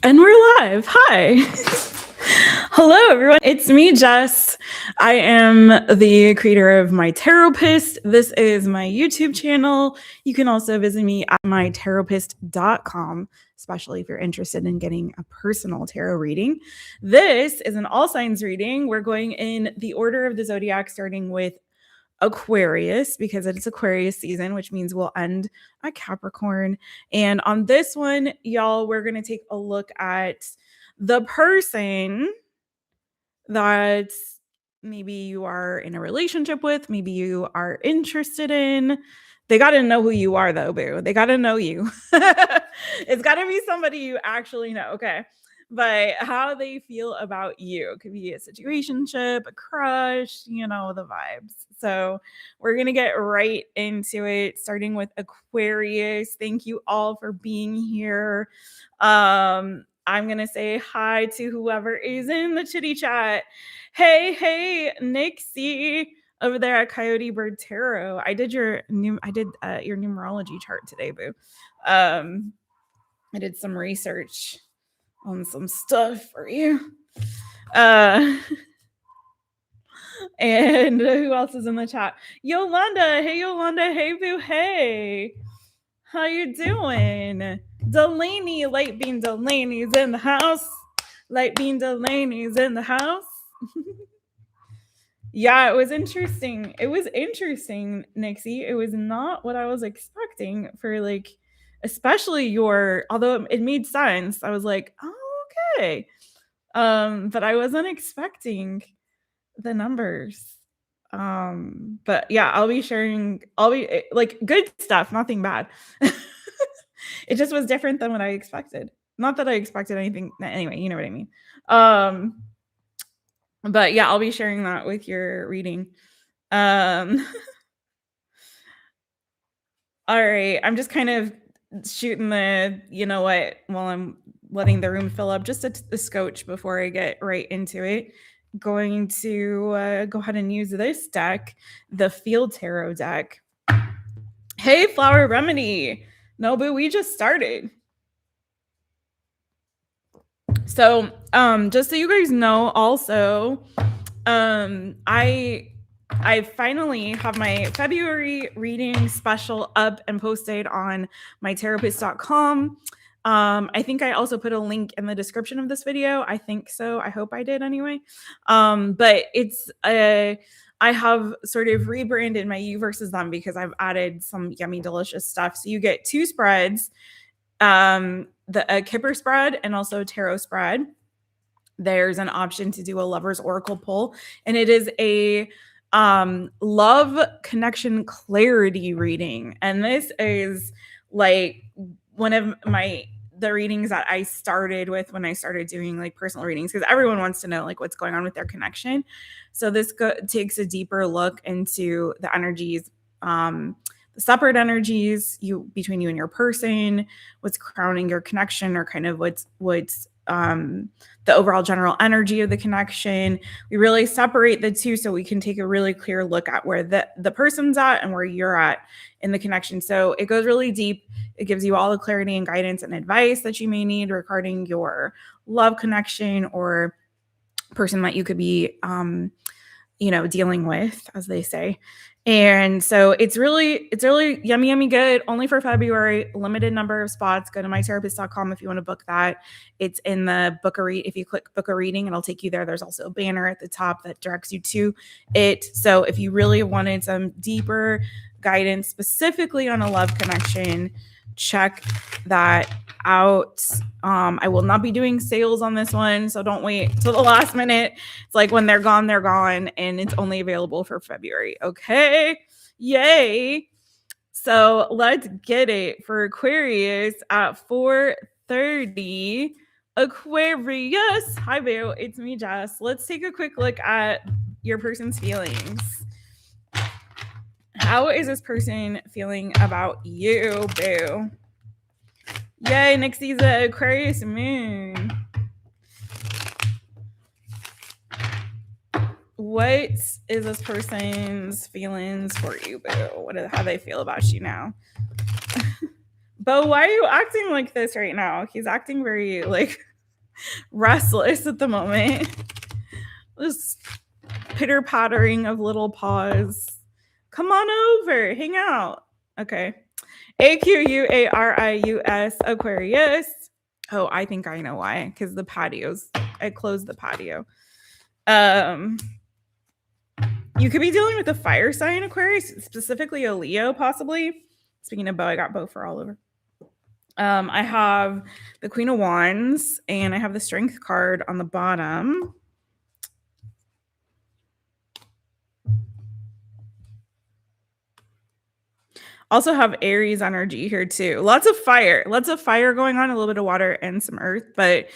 And we're live. Hi. Hello, everyone. It's me, Jess. I am the creator of my Taropist. This is my YouTube channel. You can also visit me at mytaropist.com, especially if you're interested in getting a personal tarot reading. This is an all signs reading. We're going in the order of the zodiac, starting with Aquarius because it's Aquarius season, which means we'll end at Capricorn. And on this one, y'all, we're going to take a look at the person that maybe you are in a relationship with, maybe you are interested in. They got to know who you are, though, boo. They got to know you. It's got to be somebody you actually know. Okay. But how they feel about you. It could be a situationship, a crush, you know, the vibes. So we're going to get right into it, starting with Aquarius. Thank you all for being here. I'm going to say hi to whoever is in the chitty chat. Hey, Nixie over there at Coyote Bird Tarot. I did your numerology chart today, boo. I did some research on some stuff for you. And who else is in the chat? Yolanda. Hey, Yolanda. Hey, boo. Hey. How you doing? Delaney. Light Bean Delaney's in the house. Light Bean Delaney's in the house. Yeah, it was interesting. It was interesting, Nixie. It was not what I was expecting for, like, especially your, although it made sense. I was like, oh, okay. But I wasn't expecting the numbers. But yeah, I'll be like good stuff, nothing bad. It just was different than what I expected. Not that I expected anything. Anyway, you know what I mean. But yeah, I'll be sharing that with your reading. All right, I'm just kind of shooting the, you know what, while I'm letting the room fill up, just a scotch before I get right into it. Going to go ahead and use this deck, the Field Tarot deck. Hey, Flower Remedy. No, but we just started. So, just so you guys know, also, I finally have my February reading special up and posted on mytherapist.com. I think I also put a link in the description of this video. I think so. I hope I did anyway. But it's I have sort of rebranded my you versus them because I've added some yummy, delicious stuff. So you get 2 spreads, the Kipper spread and also tarot spread. There's an option to do a lover's oracle pull, and it is a love connection clarity reading. And this is like one of the readings that I started with when I started doing like personal readings, because everyone wants to know like what's going on with their connection. So this takes a deeper look into the energies, the separate energies between you and your person, what's crowning your connection, or kind of what's the overall general energy of the connection. We really separate the two so we can take a really clear look at where the person's at and where you're at in the connection. So it goes really deep. It gives you all the clarity and guidance and advice that you may need regarding your love connection or person that you could be dealing with, as they say. And so it's really yummy good. Only for February, limited number of spots. Go to mytherapist.com if you want to book that. It's in the book a read. If you click book a reading, it'll take you there. There's also a banner at the top that directs you to it. So if you really wanted some deeper guidance specifically on a love connection, check that out. I will not be doing sales on this one, so don't wait till the last minute. It's like when they're gone, and it's only available for February. Okay, yay. So let's get it for Aquarius at 4:30. Aquarius, hi boo, it's me, Jess. Let's take a quick look at your person's feelings. How is this person feeling about you, boo? Yay, Nixie's the Aquarius moon. What is this person's feelings for you, boo? How they feel about you now? Bo, why are you acting like this right now? He's acting very, like, restless at the moment. Just pitter-pattering of little paws. Come on over, hang out. Okay. AQUARIUS, Aquarius. Oh, I think I know why. Because the patios. I closed the patio. You could be dealing with a fire sign, Aquarius, specifically a Leo, possibly. Speaking of bow, I got bow for all over. I have the Queen of Wands, and I have the Strength card on the bottom. Also have Aries energy here too. Lots of fire going on, a little bit of water and some earth, but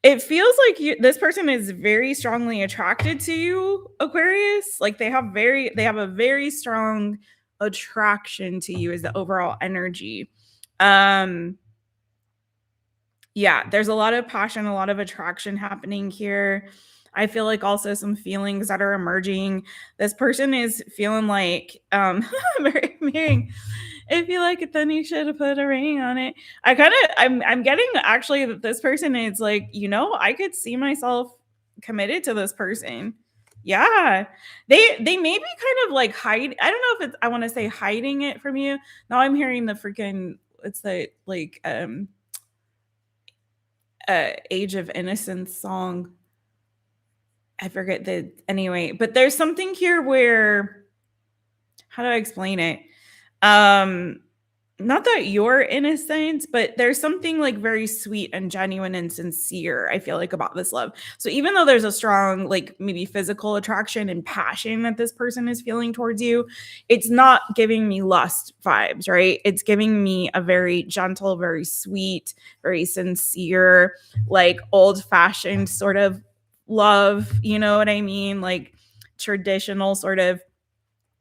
it feels like this person is very strongly attracted to you, Aquarius. Like they have a very strong attraction to you as the overall energy. Yeah, there's a lot of passion, a lot of attraction happening here. I feel like also some feelings that are emerging. This person is feeling like marrying. If you like it, then you should have put a ring on it. I'm getting actually that this person is like, I could see myself committed to this person. Yeah. They may be kind of like hide. I don't know if I want to say hiding it from you. Now I'm hearing the freaking, it's the like Age of Innocence song. I forget anyway, but there's something here where, how do I explain it? Not that you're innocent, but there's something like very sweet and genuine and sincere, I feel like, about this love. So even though there's a strong, like maybe physical attraction and passion that this person is feeling towards you, it's not giving me lust vibes, right? It's giving me a very gentle, very sweet, very sincere, like old-fashioned sort of love, you know what I mean? Like traditional sort of.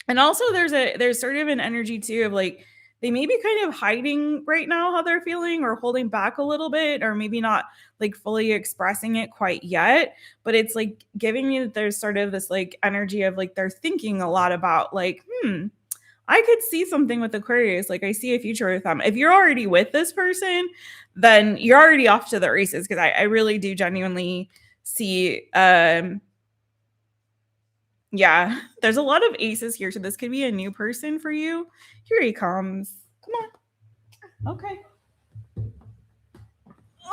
And also there's sort of an energy too of like they may be kind of hiding right now how they're feeling or holding back a little bit or maybe not like fully expressing it quite yet, but it's like giving me that there's sort of this like energy of like they're thinking a lot about like I could see something with Aquarius. Like I see a future with them. If you're already with this person, then you're already off to the races because I really do genuinely see yeah, there's a lot of aces here, so this could be a new person for you. Here he comes. Come on. Okay.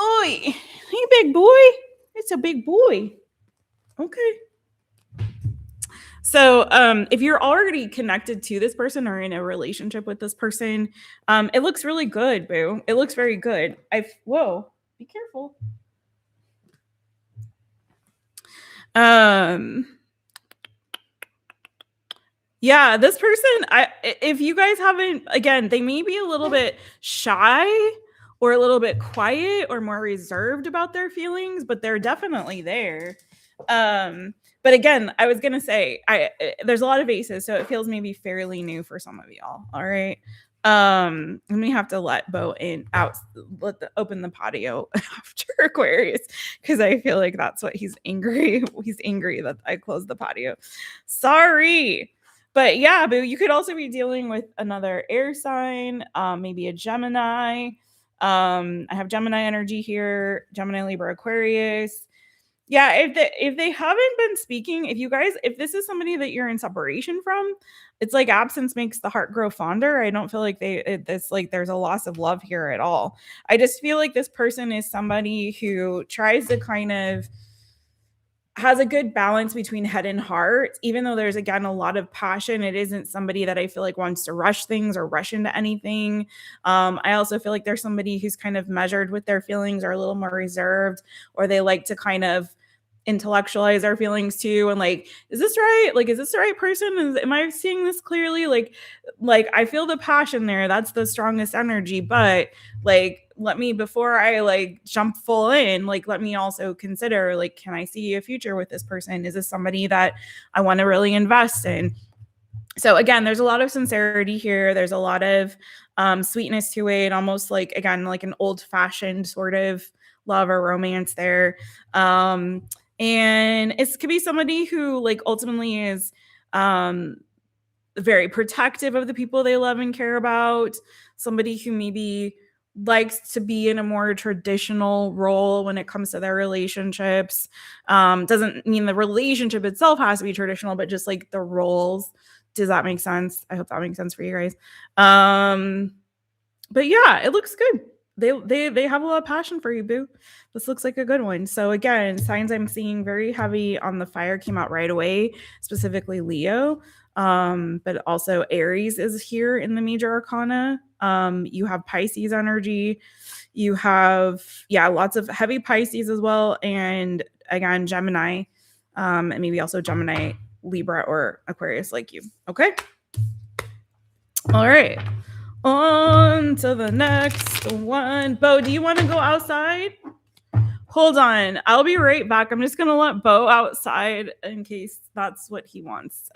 Oi, hey, big boy. It's a big boy. Okay. So if you're already connected to this person or in a relationship with this person, it looks really good, boo. It looks very good. Whoa, be careful. Yeah, this person, if you guys haven't, again, they may be a little bit shy or a little bit quiet or more reserved about their feelings, but they're definitely there. But again, I was gonna say, there's a lot of aces, so it feels maybe fairly new for some of y'all. All right. Let me have to let Bo open the patio after Aquarius because I feel like that's what he's angry. He's angry that I closed the patio. Sorry. But yeah, boo, you could also be dealing with another air sign, maybe a Gemini. I have Gemini energy here, Gemini, Libra, Aquarius. Yeah, if they haven't been speaking, if this is somebody that you're in separation from, it's like absence makes the heart grow fonder. I don't feel like there's a loss of love here at all. I just feel like this person is somebody who tries to kind of has a good balance between head and heart, even though there's, again, a lot of passion. It isn't somebody that I feel like wants to rush things or rush into anything. I also feel like there's somebody who's kind of measured with their feelings or a little more reserved, or they like to kind of intellectualize our feelings too. And like, is this right? Like, is this the right person? Am I seeing this clearly? Like I feel the passion there. That's the strongest energy. But like, before I like jump full in, like, let me also consider, like, can I see a future with this person? Is this somebody that I want to really invest in? So again, there's a lot of sincerity here. There's a lot of sweetness to it, almost like, again, like an old fashioned sort of love or romance there. And it could be somebody who like ultimately is very protective of the people they love and care about. Somebody who maybe likes to be in a more traditional role when it comes to their relationships. Doesn't mean the relationship itself has to be traditional, but just like the roles. Does that make sense? I hope that makes sense for you guys. But yeah, it looks good. They have a lot of passion for you, boo. This looks like a good one. So again, signs I'm seeing very heavy on the fire came out right away, specifically Leo. But also Aries is here in the major arcana. You have Pisces energy. You have, lots of heavy Pisces as well. And again, Gemini, and maybe also Gemini, Libra, or Aquarius like you. Okay. All right. On to the next one. Bo, do you want to go outside? Hold on. I'll be right back. I'm just going to let Bo outside in case that's what he wants.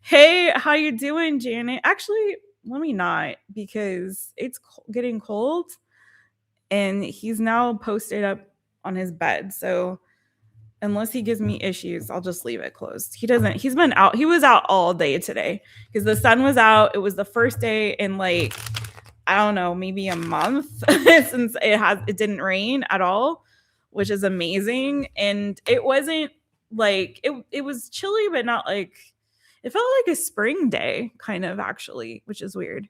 Hey, how you doing, Janet? Actually, let me not, because it's getting cold and he's now posted up on his bed. So unless he gives me issues, I'll just leave it closed. He's been out. He was out all day today because the sun was out. It was the first day in like, I don't know, maybe a month since it didn't rain at all, which is amazing. And it wasn't like, it was chilly, but not like, it felt like a spring day kind of actually, which is weird.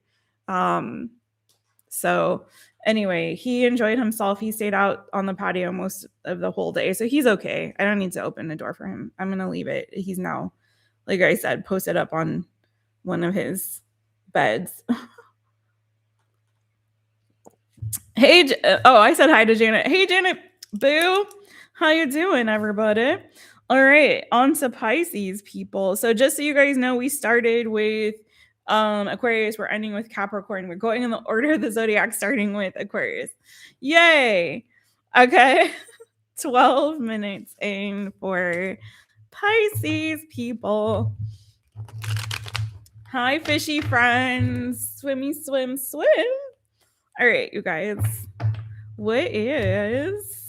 So anyway, he enjoyed himself. He stayed out on the patio most of the whole day. So he's okay. I don't need to open the door for him. I'm going to leave it. He's now, like I said, posted up on one of his beds. Hey, I said hi to Janet. Hey, Janet, boo. How you doing, everybody? All right, on to Pisces, people. So just so you guys know, we started with Aquarius. We're ending with Capricorn. We're going in the order of the zodiac, starting with Aquarius. Yay. Okay. 12 minutes in for Pisces, people. Hi, fishy friends. Swimmy, swim, swim. All right, you guys. What is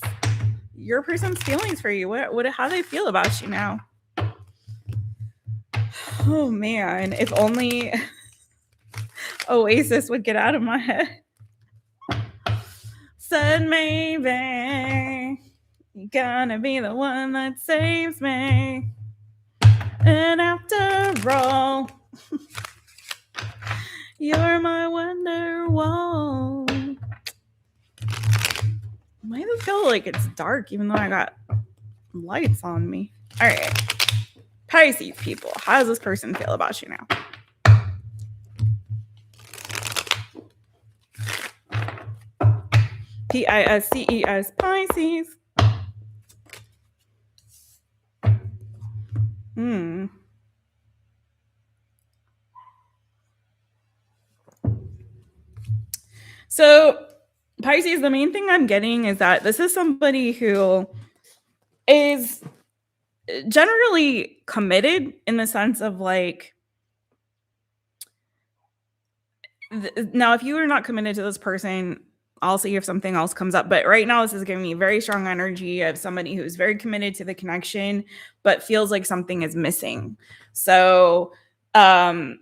your person's feelings for you? How do they feel about you now? Oh man, if only Oasis would get out of my head. Said maybe you're gonna be the one that saves me. And after all, you're my wonder wall. Why does it feel like it's dark even though I got lights on me? All right. Pisces people, how does this person feel about you now? PISCES, Pisces. So Pisces, the main thing I'm getting is that this is somebody who is generally committed in the sense of like, now if you are not committed to this person, I'll see if something else comes up. But right now, this is giving me very strong energy of somebody who's very committed to the connection, but feels like something is missing. So you're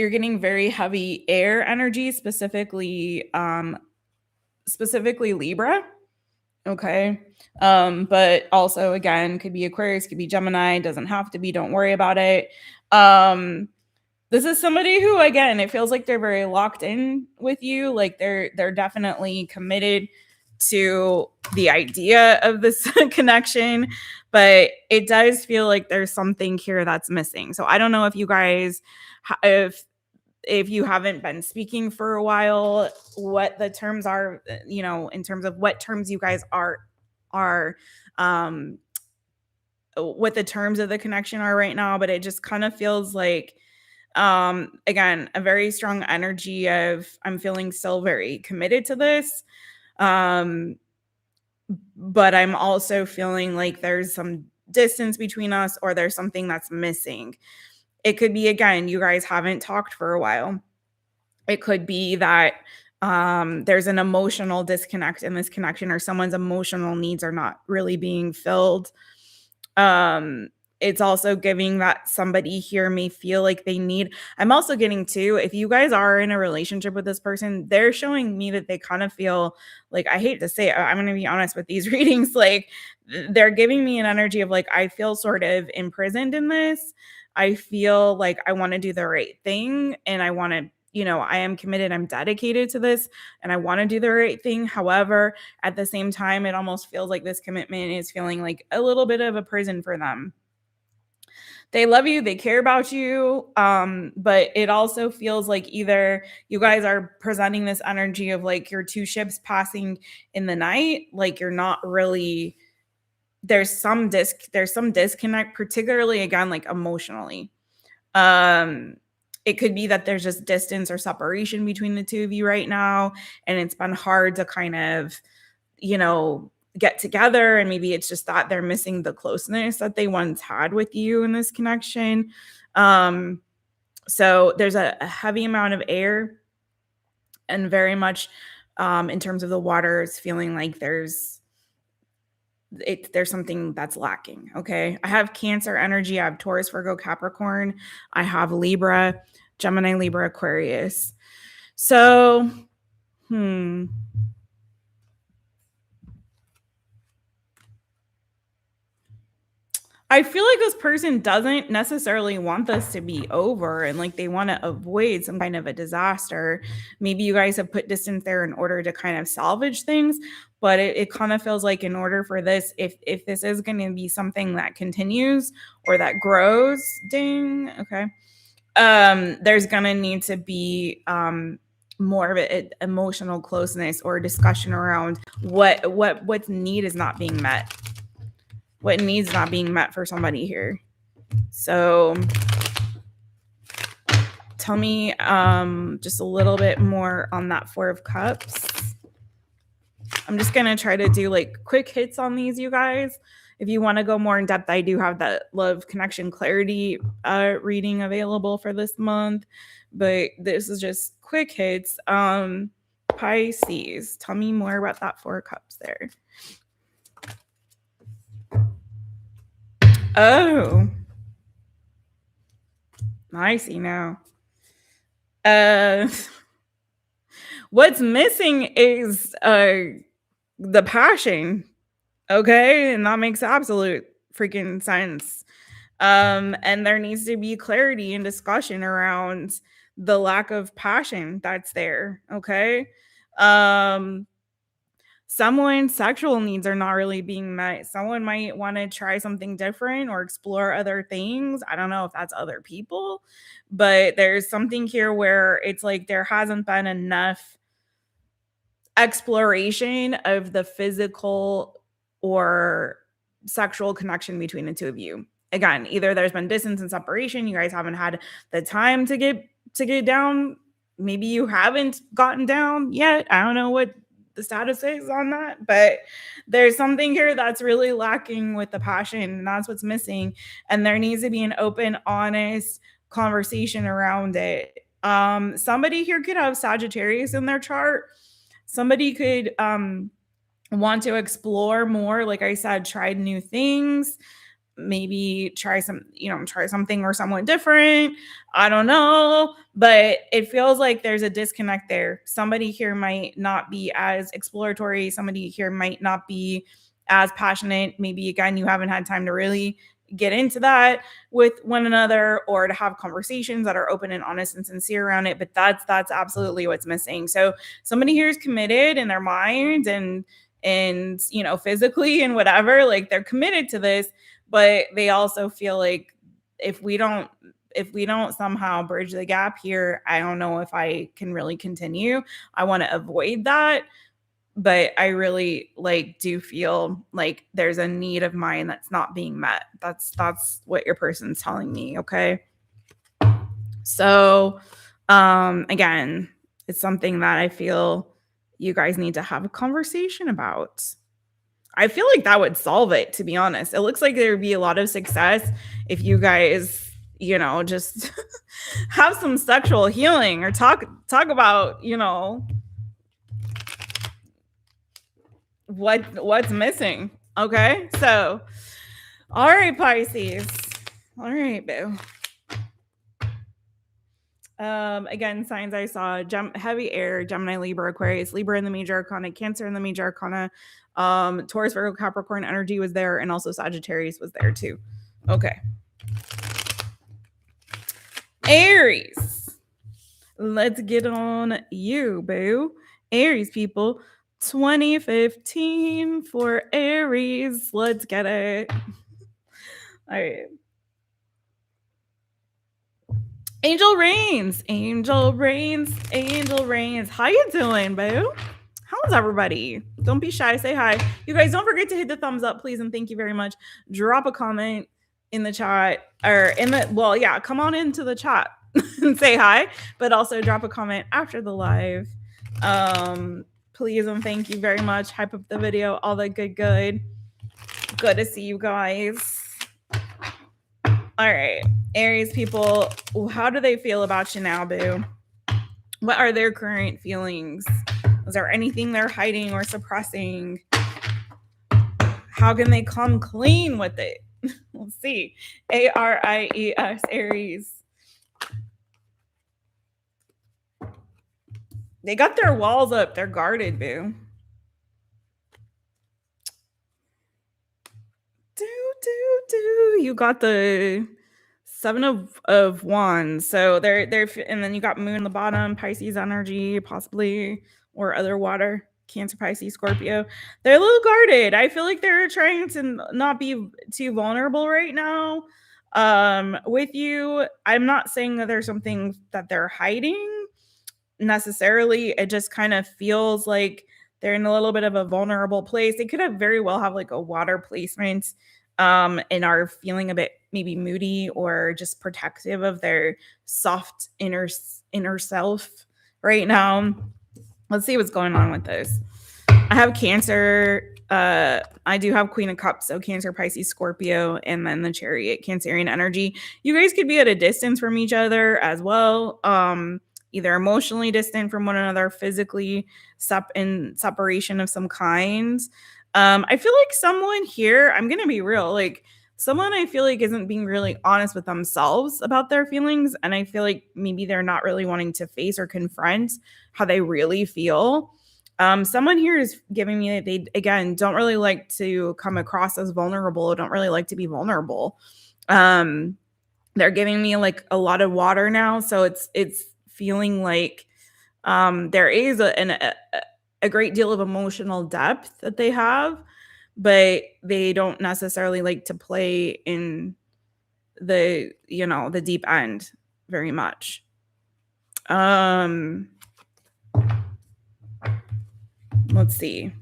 getting very heavy air energy, specifically Libra. Okay. But also again, could be Aquarius, could be Gemini, doesn't have to be, don't worry about it. This is somebody who, again, it feels like they're very locked in with you. Like they're definitely committed to the idea of this connection, but it does feel like there's something here that's missing. So I don't know if you guys, if you haven't been speaking for a while, what the terms are, in terms of what terms you guys are what the terms of the connection are right now, but it just kind of feels like, again, a very strong energy of I'm feeling still very committed to this. But I'm also feeling like there's some distance between us, or there's something that's missing. It could be, again, you guys haven't talked for a while. It could be that there's an emotional disconnect in this connection, or someone's emotional needs are not really being filled. it's also giving that somebody here may feel like they need. I'm also getting too, if you guys are in a relationship with this person, they're showing me that they kind of feel like, I hate to say it, I'm going to be honest with these readings, like they're giving me an energy of like, I feel sort of imprisoned in this. I feel like I want to do the right thing, and I want to, I am committed, I'm dedicated to this, and I want to do the right thing. However, at the same time, it almost feels like this commitment is feeling like a little bit of a prison for them. They love you, they care about you, but it also feels like either you guys are presenting this energy of like you're two ships passing in the night, like you're not really, there's some disconnect, particularly again like emotionally. It could be that there's just distance or separation between the two of you right now, and it's been hard to kind of, get together, and maybe it's just that they're missing the closeness that they once had with you in this connection. So there's a heavy amount of air, and very much in terms of the waters, feeling like there's something that's lacking. Okay, I have Cancer energy, I have Taurus, Virgo, Capricorn, I have Libra, Gemini, Libra, Aquarius. So I feel like this person doesn't necessarily want this to be over, and like they want to avoid some kind of a disaster. Maybe you guys have put distance there in order to kind of salvage things, but it kind of feels like in order for this, if this is going to be something that continues or that grows, okay, there's going to need to be more of an emotional closeness or discussion around what need is not being met. What needs not being met for somebody here. So tell me just a little bit more on that Four of Cups. I'm just going to try to do like quick hits on these, you guys. If you want to go more in depth, I do have that Love Connection Clarity reading available for this month. But this is just quick hits. Pisces, tell me more about that Four of Cups there. Oh, I see now. What's missing is the passion. Okay, and that makes absolute freaking sense. And there needs to be clarity and discussion around the lack of passion that's there. Okay. Someone's sexual needs are not really being met. Someone might want to try something different or explore other things. I don't know if that's other people, but there's something here where it's like there hasn't been enough exploration of the physical or sexual connection between the two of you. Again, either there's been distance and separation, you guys haven't had the time to get down. Maybe you haven't gotten down yet. I don't know what the status is on that, but there's something here that's really lacking with the passion, and that's what's missing. And there needs to be an open, honest conversation around it. Somebody here could have Sagittarius in their chart. Somebody could want to explore more, like I said, try new things, maybe try something or somewhat different. I don't know, but it feels like there's a disconnect there. Somebody here might not be as exploratory. Somebody here might not be as passionate. Maybe again, you haven't had time to really get into that with one another, or to have conversations that are open and honest and sincere around it. But that's absolutely what's missing. So somebody here is committed in their mind and physically and whatever, like they're committed to this, but they also feel like if we don't somehow bridge the gap here, I don't know if I can really continue. I want to avoid that, but I really do feel like there's a need of mine that's not being met. That's what your person's telling me. Okay. So again, it's something that I feel you guys need to have a conversation about. I feel like that would solve it, to be honest. It looks like there would be a lot of success if you guys, just have some sexual healing, or talk about, what's missing. Okay. So, all right, Pisces. All right, boo. Again, signs I saw: heavy air, Gemini, Libra, Aquarius, Libra in the major arcana, Cancer in the major arcana, Taurus, Virgo, Capricorn energy was there, and also Sagittarius was there too. Okay. Aries. Let's get on you, boo. Aries people, 2015 for Aries. Let's get it. All right. Angel Reigns. Angel Reigns. Angel Reigns. How you doing, boo? How's everybody? Don't be shy. Say hi. You guys, don't forget to hit the thumbs up, please, and thank you very much. Drop a comment in the chat, or in the, well, yeah, come on into the chat and say hi, but also drop a comment after the live. Please and thank you very much. Hype up the video, all the good. Good to see you guys. All right, Aries people, how do they feel about you now, boo? What are their current feelings? Is there anything they're hiding or suppressing? How can they come clean with it? Let's see. ARIES, Aries. They got their walls up. They're guarded, boo. You got the 7 of Wands. So they're and then you got Moon on the bottom, Pisces energy, possibly, or other water, Cancer, Pisces, Scorpio. They're a little guarded. I feel like they're trying to not be too vulnerable right now. With you, I'm not saying that there's something that they're hiding necessarily. It just kind of feels like they're in a little bit of a vulnerable place. They could have very well have like a water placement, and are feeling a bit maybe moody or just protective of their soft inner self right now. Let's see what's going on with this. I have Cancer. I do have Queen of Cups, so Cancer, Pisces, Scorpio, and then the Chariot, Cancerian energy. You guys could be at a distance from each other as well. Either emotionally distant from one another, physically in separation of some kind. I feel like someone here, I'm going to be real, like someone I feel like isn't being really honest with themselves about their feelings. And I feel like maybe they're not really wanting to face or confront how they really feel. Someone here is giving me that they, again, don't really like to come across as vulnerable, don't really like to be vulnerable. They're giving me like a lot of water now. So it's feeling like there is a great deal of emotional depth that they have, but they don't necessarily like to play in the, the deep end very much. Let's see.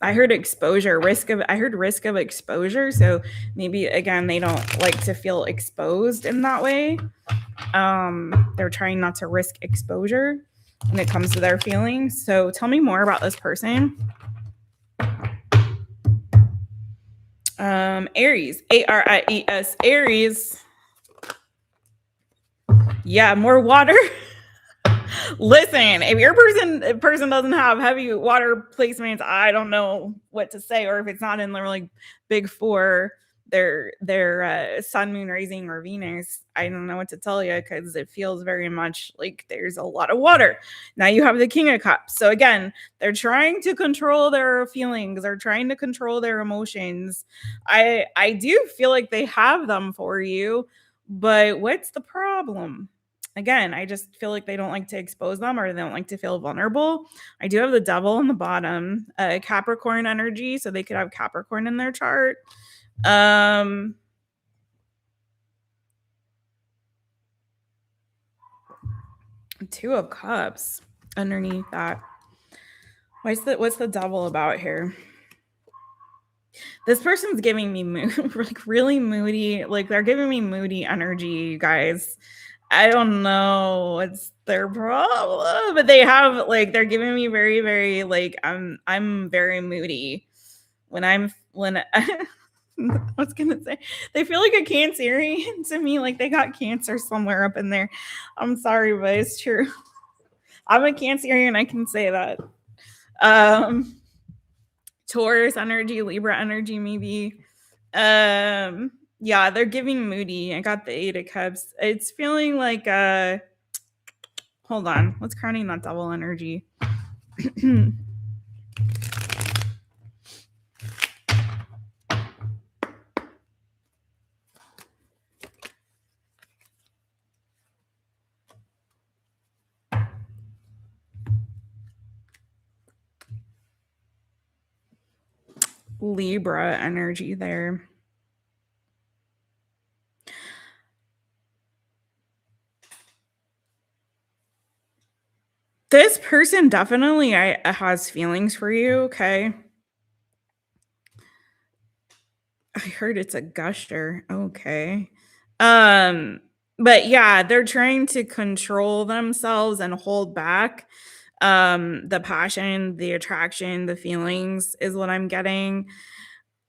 I heard risk of exposure. So maybe, again, they don't like to feel exposed in that way. They're trying not to risk exposure when it comes to their feelings. So tell me more about this person. Aries, ARIES, Aries. Yeah, more water. Listen, if your person doesn't have heavy water placements, I don't know what to say. Or if it's not in the really big four, their sun, moon, rising, or Venus, I don't know what to tell you, because it feels very much like there's a lot of water. Now you have the King of Cups. So again, they're trying to control their feelings. They're trying to control their emotions. I do feel like they have them for you, but what's the problem? Again, I just feel like they don't like to expose them, or they don't like to feel vulnerable. I do have the Devil on the bottom, Capricorn energy, so they could have Capricorn in their chart. Two of Cups underneath that. What's the Devil about here? This person's giving me like really moody, like they're giving me moody energy, you guys. I don't know what's their problem, but they have like, they're giving me very, very like, I'm very moody when I was gonna say, they feel like a Cancerian to me, like they got cancer somewhere up in there. I'm sorry, but it's true. I'm a Cancerian, I can say that. Taurus energy, Libra energy, maybe. Yeah, they're giving moody. I got the 8 of Cups. It's feeling like hold on. What's crowning that double energy? Libra energy there. This person definitely has feelings for you, okay? I heard it's a gusher. Okay. But yeah, they're trying to control themselves and hold back. The passion, the attraction, the feelings is what I'm getting.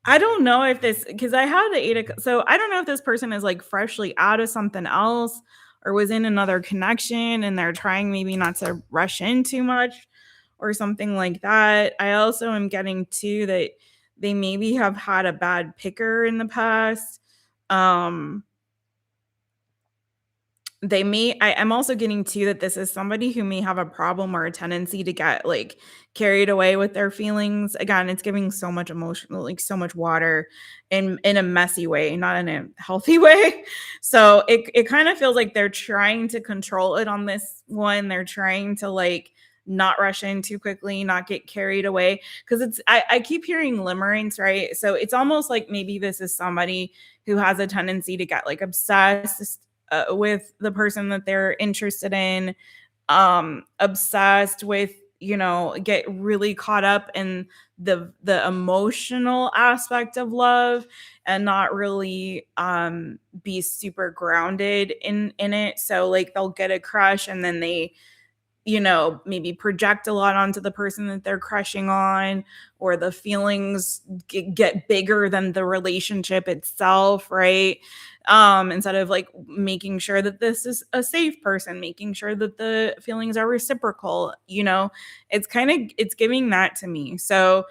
I don't know if this, because I had the so I don't know if this person is like freshly out of something else or was in another connection and they're trying maybe not to rush in too much or something like that. I also am getting too that they maybe have had a bad picker in the past. Um, I'm also getting too that this is somebody who may have a problem or a tendency to get like carried away with their feelings. Again, it's giving so much emotional, like so much water in a messy way, not in a healthy way. So it kind of feels like they're trying to control it on this one. They're trying to like not rush in too quickly, not get carried away. Because I keep hearing limerence, right? So it's almost like maybe this is somebody who has a tendency to get like obsessed with the person that they're interested in, obsessed with, get really caught up in the emotional aspect of love and not really be super grounded in it. So like they'll get a crush and then they maybe project a lot onto the person that they're crushing on, or the feelings get bigger than the relationship itself, right? Instead of like making sure that this is a safe person, making sure that the feelings are reciprocal, it's giving that to me. So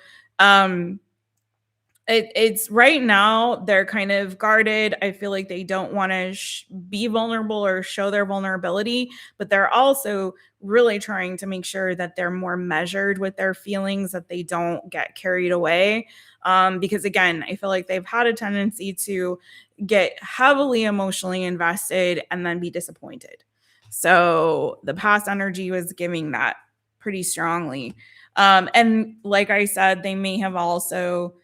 it's right now they're kind of guarded. I feel like they don't want to be vulnerable or show their vulnerability, but they're also really trying to make sure that they're more measured with their feelings, that they don't get carried away. Because again, I feel like they've had a tendency to get heavily emotionally invested and then be disappointed. So the past energy was giving that pretty strongly. And like I said, they may have also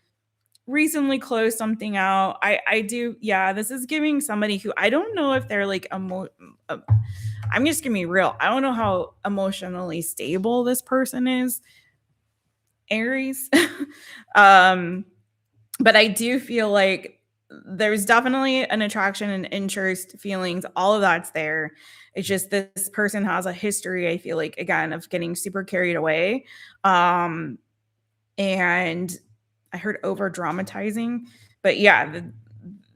recently closed something out. I do, yeah, this is giving somebody who I don't know if they're like I'm just gonna be real. I don't know how emotionally stable this person is. Aries. But I do feel like there's definitely an attraction and interest, feelings, all of that's there. It's just this person has a history, I feel like, again, of getting super carried away. And I heard over dramatizing, but yeah,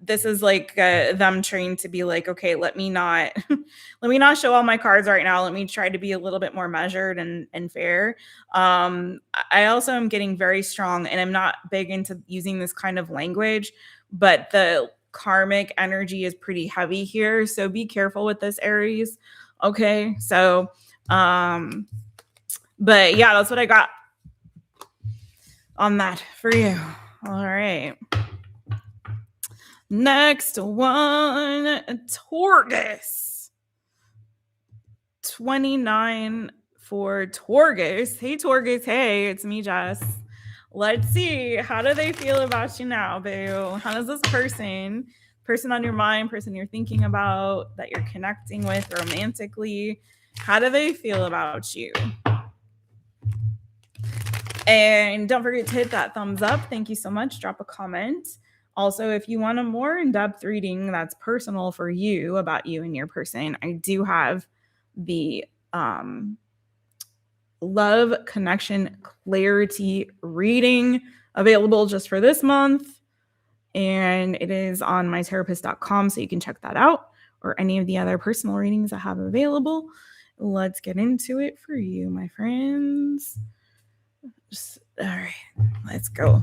this is like them trying to be like, okay, let me not let me not show all my cards right now. Let me try to be a little bit more measured and fair. I also am getting very strong, and I'm not big into using this kind of language, but the karmic energy is pretty heavy here, so be careful with this, Aries. Okay, so but yeah, that's what I got on that for you. All right. Next one, Taurus. 29 for Taurus. Hey, Taurus. Hey, it's me, Jess. Let's see. How do they feel about you now, boo? How does this person on your mind, person you're thinking about, that you're connecting with romantically, how do they feel about you? And don't forget to hit that thumbs up. Thank you so much. Drop a comment. Also, if you want a more in-depth reading that's personal for you, about you and your person, I do have the Love Connection Clarity reading available just for this month. And it is on mytherapist.com, so you can check that out, or any of the other personal readings I have available. Let's get into it for you, my friends. All right, let's go.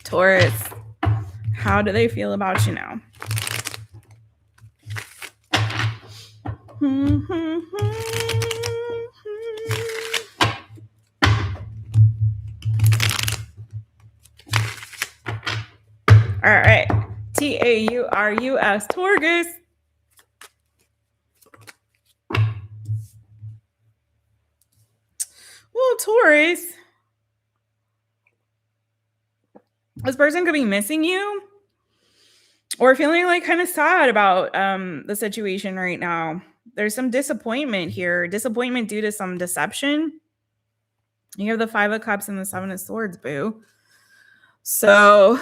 Taurus, how do they feel about you now? All right. TAURUS, Taurus. Well, Taurus, this person could be missing you or feeling like kind of sad about the situation right now. There's some disappointment here, disappointment due to some deception. You have the 5 of Cups and the 7 of Swords, boo. So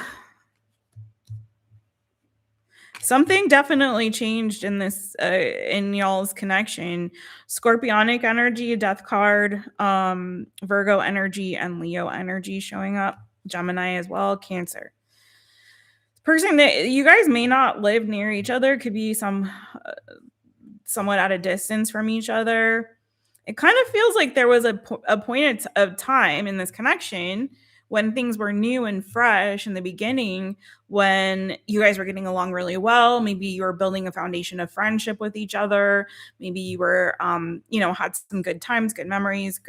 something definitely changed in this, in y'all's connection. Scorpionic energy, Death card, Virgo energy, and Leo energy showing up. Gemini as well, Cancer. Person that you guys may not live near each other, could be somewhat at a distance from each other. It kind of feels like there was a point of time in this connection when things were new and fresh in the beginning, when you guys were getting along really well. Maybe you were building a foundation of friendship with each other. Maybe you were, had some good times, good memories,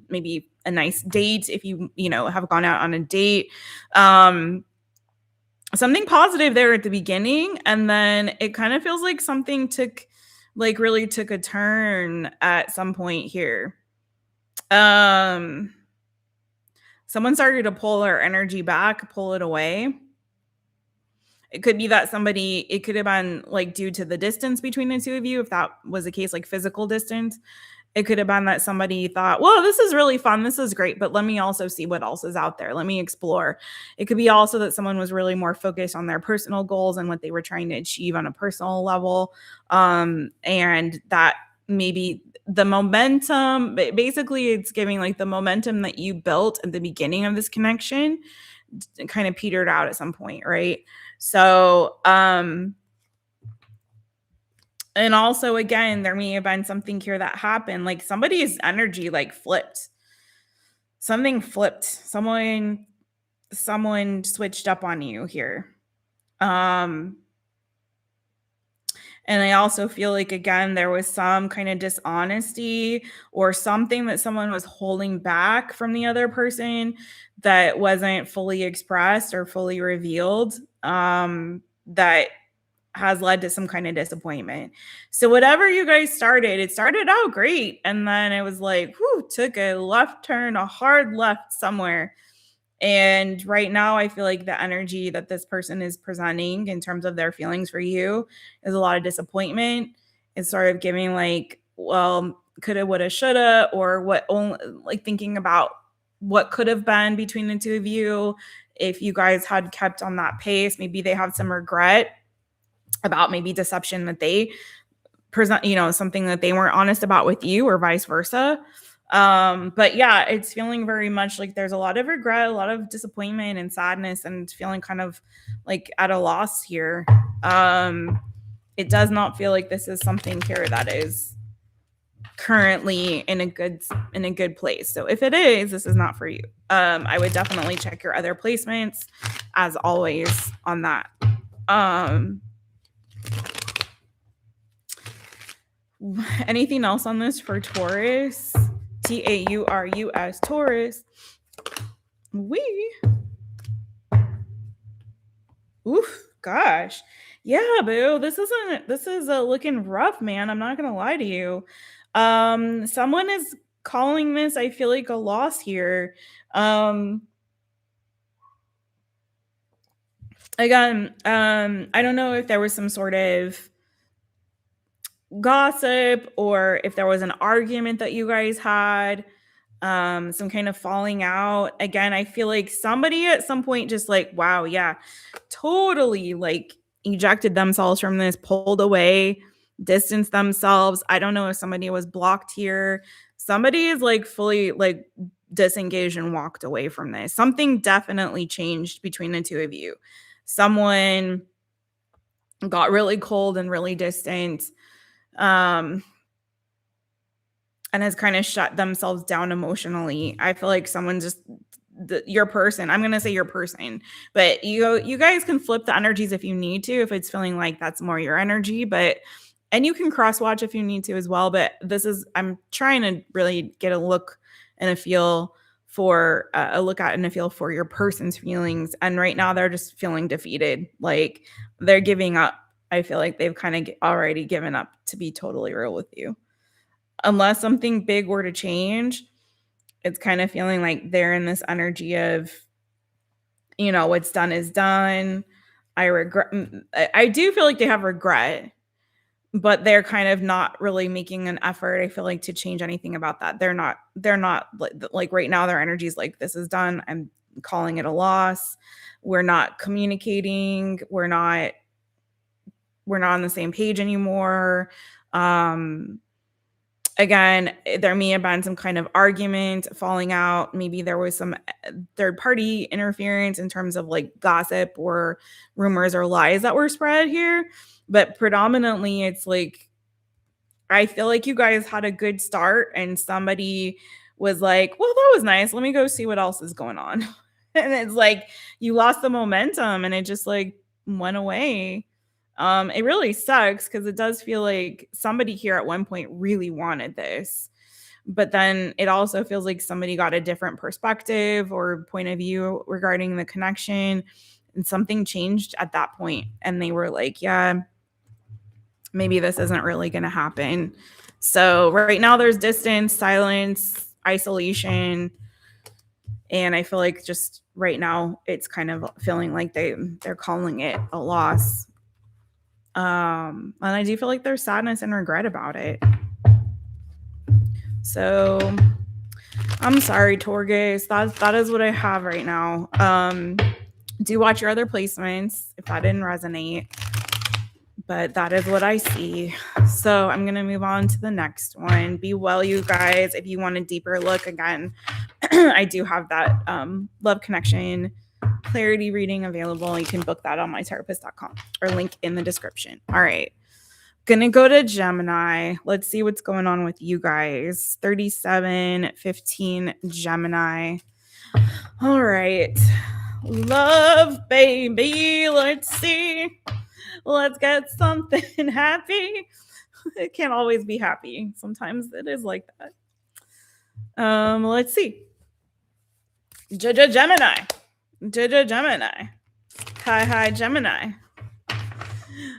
maybe a nice date if you have gone out on a date. Something positive there at the beginning, and then it kind of feels like something really took a turn at some point here. Someone started to pull their energy back, pull it away. It could be that it could have been like due to the distance between the two of you, if that was the case, like physical distance. It could have been that somebody thought, well, this is really fun, this is great, but let me also see what else is out there. Let me explore. It could be also that someone was really more focused on their personal goals and what they were trying to achieve on a personal level. And that maybe the momentum, basically it's giving like the momentum that you built at the beginning of this connection kind of petered out at some point, right? So, and also, again, there may have been something here that happened. Like somebody's energy like flipped. Something flipped. Someone switched up on you here. And I also feel like, again, there was some kind of dishonesty or something that someone was holding back from the other person that wasn't fully expressed or fully revealed, that has led to some kind of disappointment. So whatever you guys started, it started out great. And then it was like, took a left turn, a hard left somewhere. And right now I feel like the energy that this person is presenting in terms of their feelings for you is a lot of disappointment. It's sort of giving like, well, coulda, woulda, shoulda, or like thinking about what could have been between the two of you if you guys had kept on that pace. Maybe they have some regret about maybe deception that they present, something that they weren't honest about with you, or vice versa. But yeah, it's feeling very much like there's a lot of regret, a lot of disappointment and sadness, and feeling kind of like at a loss here. It does not feel like this is something here that is currently in a good place. So if it is, this is not for you. I would definitely check your other placements as always on that. Anything else on this for Taurus? TAURUS, Taurus. Oof, gosh. Yeah, boo. This is looking rough, man. I'm not gonna lie to you. Someone is calling this, I feel like, a loss here. Again, I don't know if there was some sort of gossip or if there was an argument that you guys had, some kind of falling out. Again, I feel like somebody at some point just like, wow, yeah, totally like ejected themselves from this, pulled away, distanced themselves. I don't know if somebody was blocked here. Somebody is like fully like disengaged and walked away from this. Something definitely changed between the two of you. Someone got really cold and really distant, and has kind of shut themselves down emotionally. I feel like someone just your person. I'm going to say your person, but you guys can flip the energies if you need to, if it's feeling like that's more your energy, and you can cross watch if you need to as well. But I'm trying to really get a look and a feel for a look at and a feel for your person's feelings. And right now they're just feeling defeated. Like they're giving up. I feel like they've kind of already given up, to be totally real with you. Unless something big were to change, it's kind of feeling like they're in this energy of, what's done is done. I do feel like they have regret, but they're kind of not really making an effort, I feel like, to change anything about that. They're not like right now, their energy is like, this is done. I'm calling it a loss. We're not communicating. We're not on the same page anymore. Again, there may have been some kind of argument, falling out. Maybe there was some third party interference in terms of like gossip or rumors or lies that were spread here. But predominantly, it's like, I feel like you guys had a good start and somebody was like, well, that was nice. Let me go see what else is going on. And it's like you lost the momentum and it just like went away. It really sucks because it does feel like somebody here at one point really wanted this. But then it also feels like somebody got a different perspective or point of view regarding the connection, and something changed at that point. And they were like, yeah, maybe this isn't really going to happen. So right now there's distance, silence, isolation. And I feel like just right now it's kind of feeling like they're calling it a loss. And I do feel like there's sadness and regret about it. So I'm sorry, Taurus. That is what I have right now. Do watch your other placements if that didn't resonate. But that is what I see. So I'm going to move on to the next one. Be well, you guys. If you want a deeper look, again, I do have that love connection clarity reading available. You can book that on mytherapist.com or link in the description. All right. Gonna go to Gemini. Let's see what's going on with you guys. 3715 Gemini. All right. Love, baby. Let's see. Let's get something happy. It can't always be happy. Sometimes it is like that. Let's see. Gemini. Gemini. Hi, Gemini.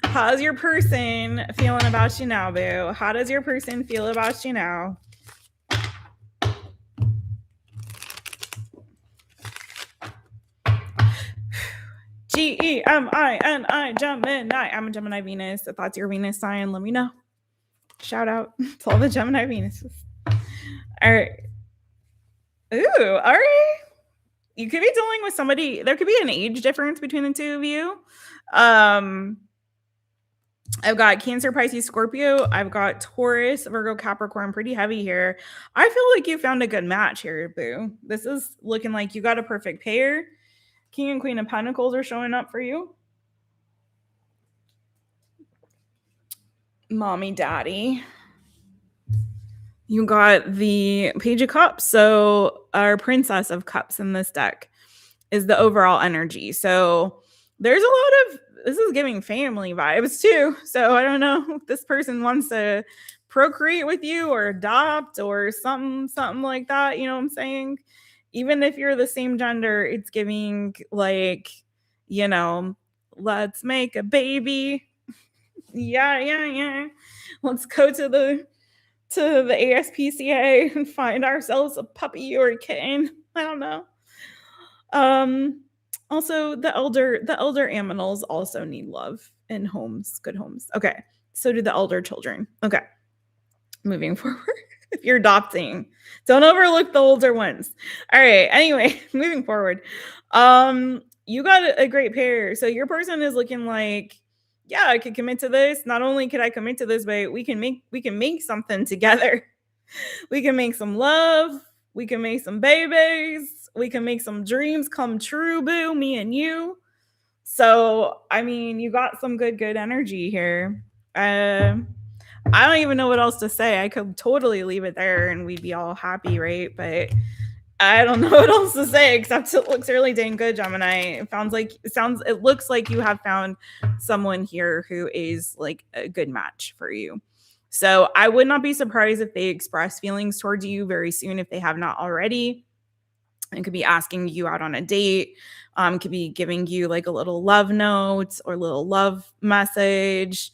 How's your person feeling about you now, boo? How does your person feel about you now? GEMINI, Gemini. I'm a Gemini Venus. If that's your Venus sign, let me know. Shout out to all the Gemini Venuses. All right. Ooh, all right. You could be dealing with somebody. There could be an age difference between the two of you. I've got Cancer, Pisces, Scorpio. I've got Taurus, Virgo, Capricorn. Pretty heavy here. I feel like you found a good match here, boo. This is looking like you got a perfect pair. King and Queen of Pentacles are showing up for you. Mommy, daddy. You got the Page of Cups. So our Princess of Cups in this deck is the overall energy. So there's a lot of, this is giving family vibes too. So I don't know if this person wants to procreate with you or adopt or something like that. You know what I'm saying? Even if you're the same gender, it's giving like, you know, let's make a baby. Yeah. Let's go to the ASPCA and find ourselves a puppy or a kitten. I don't know. Also, the elder aminals also need love and homes, good homes. Okay, so do the elder children. Okay, moving forward. If you're adopting, don't overlook the older ones. All right. Anyway, moving forward. You got a great pair. So your person is looking like, yeah, I could commit to this. Not only could I commit to this, but we can make something together. We can make some love. We can make some babies. We can make some dreams come true, boo, me and you. So, I mean, you got some good energy here. I don't even know what else to say. I could totally leave it there and we'd be all happy, right? But I don't know what else to say except it looks really dang good, Gemini. It looks like you have found someone here who is like a good match for you. So I would not be surprised if they express feelings towards you very soon if they have not already. It could be asking you out on a date. Could be giving you like a little love note or little love message.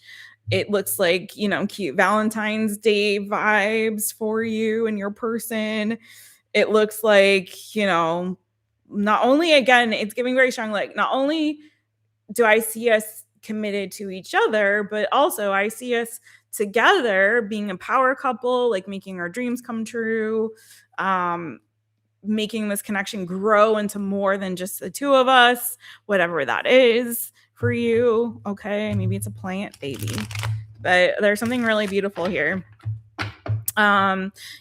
It looks like, cute Valentine's Day vibes for you and your person. It looks like, not only, again, it's giving very strong, like, not only do I see us committed to each other, but also I see us together being a power couple, like making our dreams come true, making this connection grow into more than just the two of us, whatever that is for you. Okay, maybe it's a plant, baby, but there's something really beautiful here.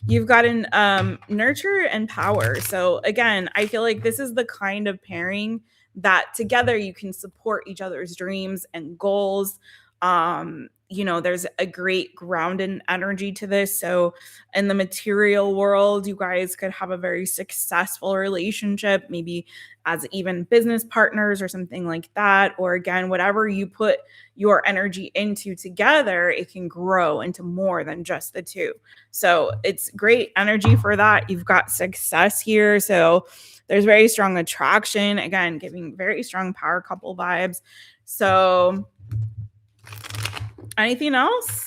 You've got an nurture and power. So again, I feel like this is the kind of pairing that together you can support each other's dreams and goals. There's a great grounded energy to this. So in the material world, you guys could have a very successful relationship, maybe as even business partners or something like that. Or again, whatever you put your energy into together, it can grow into more than just the two. So it's great energy for that. You've got success here. So there's very strong attraction, again, giving very strong power couple vibes. So anything else?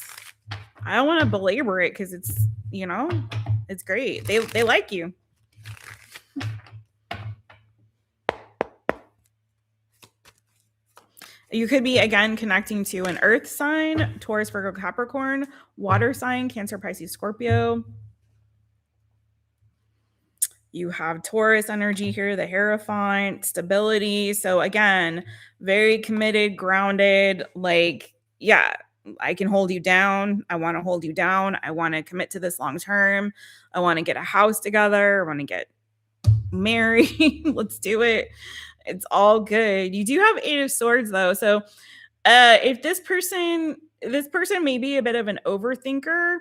I don't want to belabor it because it's, it's great. They like you. You could be, again, connecting to an earth sign, Taurus, Virgo, Capricorn, water sign, Cancer, Pisces, Scorpio. You have Taurus energy here, the Hierophant, stability. So again, very committed, grounded, like, yeah, I can hold you down. I want to hold you down. I want to commit to this long term. I want to get a house together. I want to get married. Let's do it. It's all good. You do have 8 of Swords though. So if this person may be a bit of an overthinker,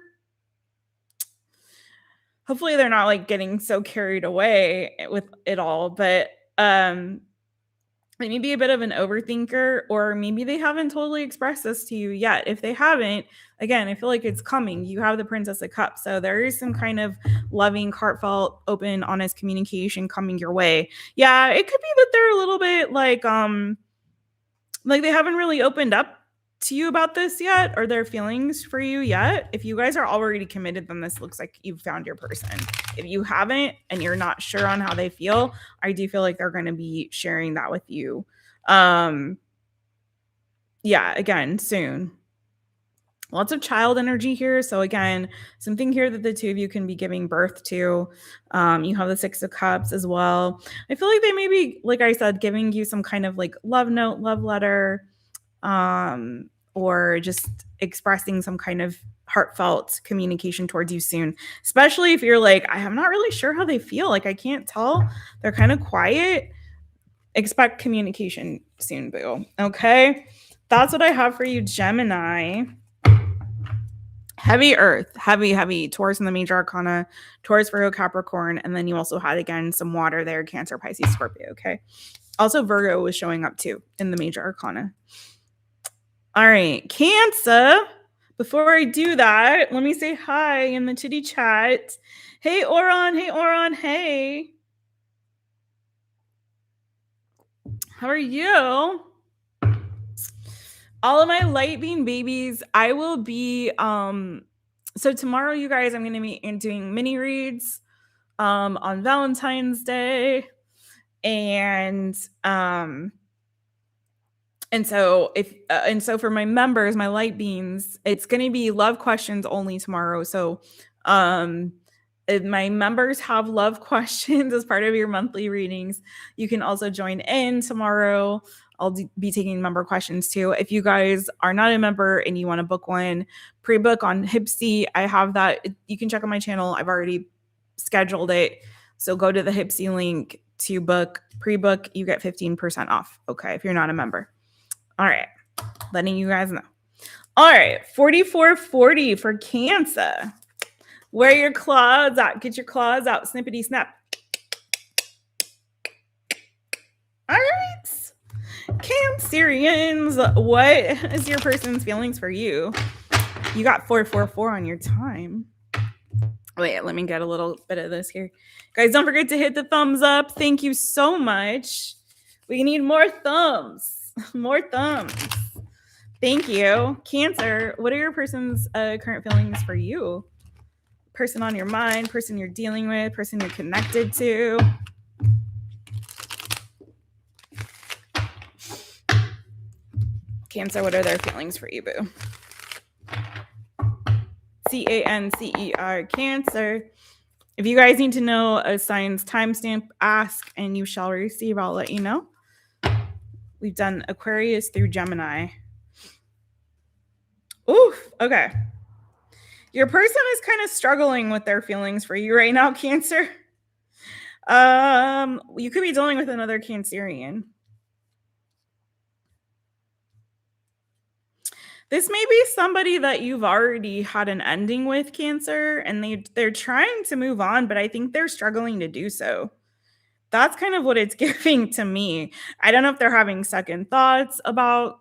hopefully they're not like getting so carried away with it all, but they may be a bit of an overthinker, or maybe they haven't totally expressed this to you yet. If they haven't, again, I feel like it's coming. You have the Princess of Cups. So there is some kind of loving, heartfelt, open, honest communication coming your way. Yeah, it could be that they're a little bit like they haven't really opened up to you about this yet, or their feelings for you yet. If you guys are already committed, then this looks like you've found your person. If you haven't and you're not sure on how they feel, I do feel like they're going to be sharing that with you. Again, soon. Lots of child energy here. So again, something here that the two of you can be giving birth to. You have the 6 of Cups as well. I feel like they may be, like I said, giving you some kind of like love note, love letter, or just expressing some kind of heartfelt communication towards you soon, especially if you're like, I'm not really sure how they feel. Like, I can't tell. They're kind of quiet. Expect communication soon, boo. Okay. That's what I have for you, Gemini. Heavy earth, heavy Taurus in the major arcana, Taurus, Virgo, Capricorn. And then you also had, again, some water there, Cancer, Pisces, Scorpio. Okay. Also, Virgo was showing up too in the major arcana. All right, Cancer. Before I do that, let me say hi in the chitty chat. Hey, Oron. Hey, Oron. Hey. How are you? All of my light beam babies, I will be, so tomorrow, you guys, I'm going to be doing mini reads on Valentine's Day. And so for my members, my light beams, it's going to be love questions only tomorrow. So if my members have love questions as part of your monthly readings, you can also join in tomorrow. I'll be taking member questions too. If you guys are not a member and you want to book one, pre-book on Hipsy, I have that. You can check on my channel. I've already scheduled it. So go to the Hipsy link to book, pre-book. You get 15% off. Okay, if you're not a member. All right, letting you guys know. All right, 4440 for Cancer. Where your claws at? Get your claws out. Snippity snap. All right. Cancerians, what is your person's feelings for you? You got 444 on your time. Wait, let me get a little bit of this here. Guys, don't forget to hit the thumbs up. Thank you so much. We need more thumbs. More thumbs. Thank you. Cancer, what are your person's current feelings for you? Person on your mind, person you're dealing with, person you're connected to. Cancer, what are their feelings for you, boo? CANCER, Cancer. If you guys need to know a sign's timestamp, ask and you shall receive. I'll let you know. We've done Aquarius through Gemini. Oof, okay. Your person is kind of struggling with their feelings for you right now, Cancer. You could be dealing with another Cancerian. This may be somebody that you've already had an ending with, Cancer, and they're trying to move on, but I think they're struggling to do so. That's kind of what it's giving to me. I don't know if they're having second thoughts about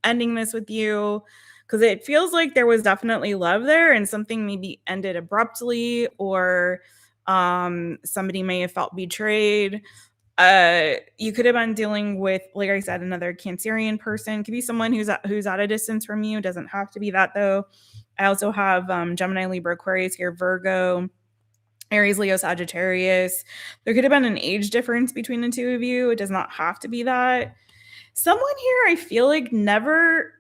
ending this with you, because it feels like there was definitely love there and something maybe ended abruptly, or somebody may have felt betrayed. You could have been dealing with, like I said, another Cancerian person. Could be someone who's at a distance from you. Doesn't have to be that though. I also have Gemini, Libra, Aquarius here, Virgo, Aries, Leo, Sagittarius. There could have been an age difference between the two of you. It does not have to be that. Someone here, I feel like never.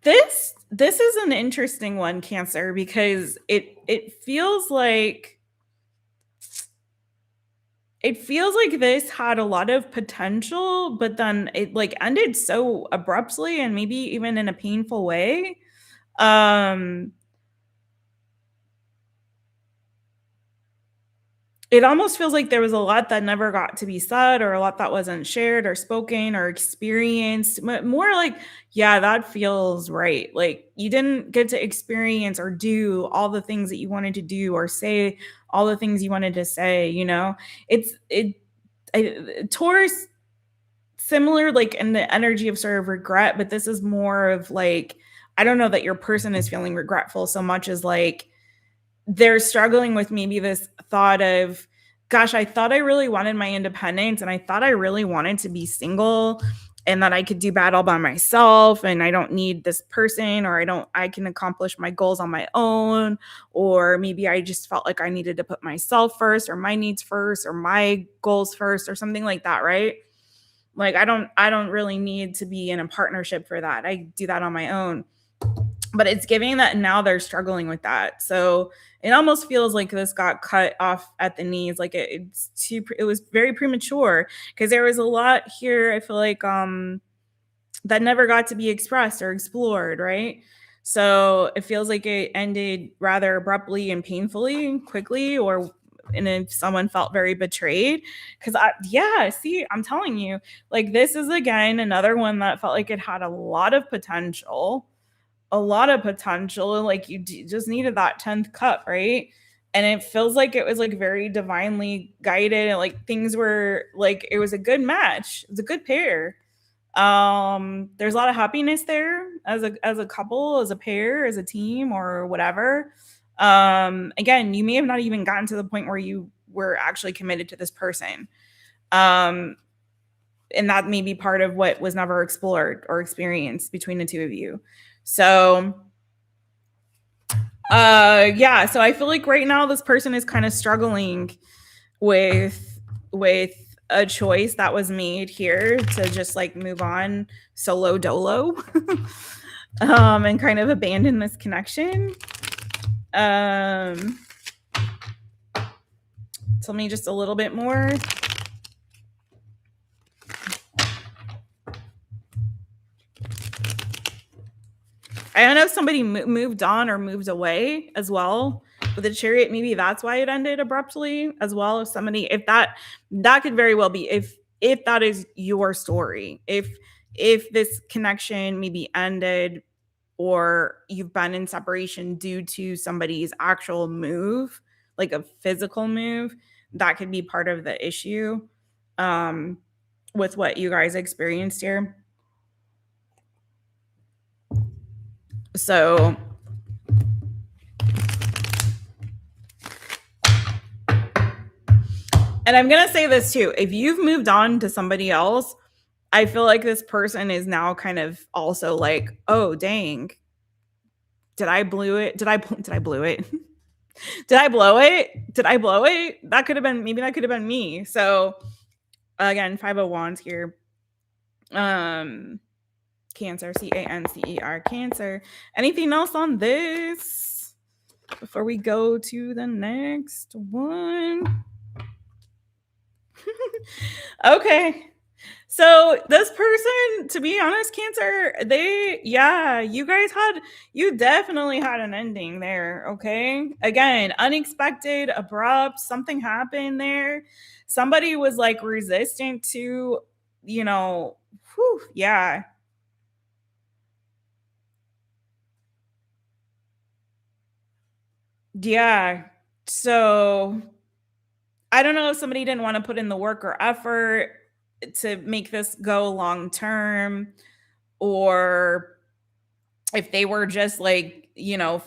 This is an interesting one, Cancer, because it feels like this had a lot of potential, but then it like ended so abruptly and maybe even in a painful way. It almost feels like there was a lot that never got to be said, or a lot that wasn't shared or spoken or experienced. More like, yeah, that feels right. Like you didn't get to experience or do all the things that you wanted to do, or say all the things you wanted to say, you know? Taurus, similar like in the energy of sort of regret, but this is more of like, I don't know that your person is feeling regretful so much as like they're struggling with maybe this thought of, gosh, I thought I really wanted my independence, and I thought I really wanted to be single, and that I could do bad all by myself, and I don't need this person, or I can accomplish my goals on my own, or maybe I just felt like I needed to put myself first, or my needs first, or my goals first, or something like that, right? Like I don't really need to be in a partnership for that. I do that on my own. But it's giving that now they're struggling with that. So it almost feels like this got cut off at the knees. Like it was very premature, because there was a lot here, I feel like, that never got to be expressed or explored, right? So it feels like it ended rather abruptly and painfully, quickly, and if someone felt very betrayed. Because I'm telling you, like this is again another one that felt like it had a lot of potential, like you just needed that 10th cup, right? And it feels like it was like very divinely guided, and like things were like, it was a good match, it's a good pair. There's a lot of happiness there as a couple, as a pair, as a team, or whatever. Again, you may have not even gotten to the point where you were actually committed to this person, and that may be part of what was never explored or experienced between the two of you. So so I feel like right now this person is kind of struggling with a choice that was made here to just like move on solo dolo and kind of abandon this connection. Tell me just a little bit more. I don't know if somebody moved on or moved away as well with the Chariot. Maybe that's why it ended abruptly as well. If that could very well be, if that is your story, if this connection maybe ended, or you've been in separation due to somebody's actual move, like a physical move, that could be part of the issue with what you guys experienced here. So and I'm going to say this too. If you've moved on to somebody else, I feel like this person is now kind of also like, oh, dang. Did I blow it? Did I blow it? Did I blow it? Did I blow it? That could have been, maybe that could have been me. So again, 5 of Wands here. Cancer, Cancer, Cancer. Anything else on this before we go to the next one? Okay. So this person, to be honest, Cancer, you definitely had an ending there. Okay. Again, unexpected, abrupt, something happened there. Somebody was like resistant to, yeah. Yeah. So I don't know if somebody didn't want to put in the work or effort to make this go long term, or if they were just like,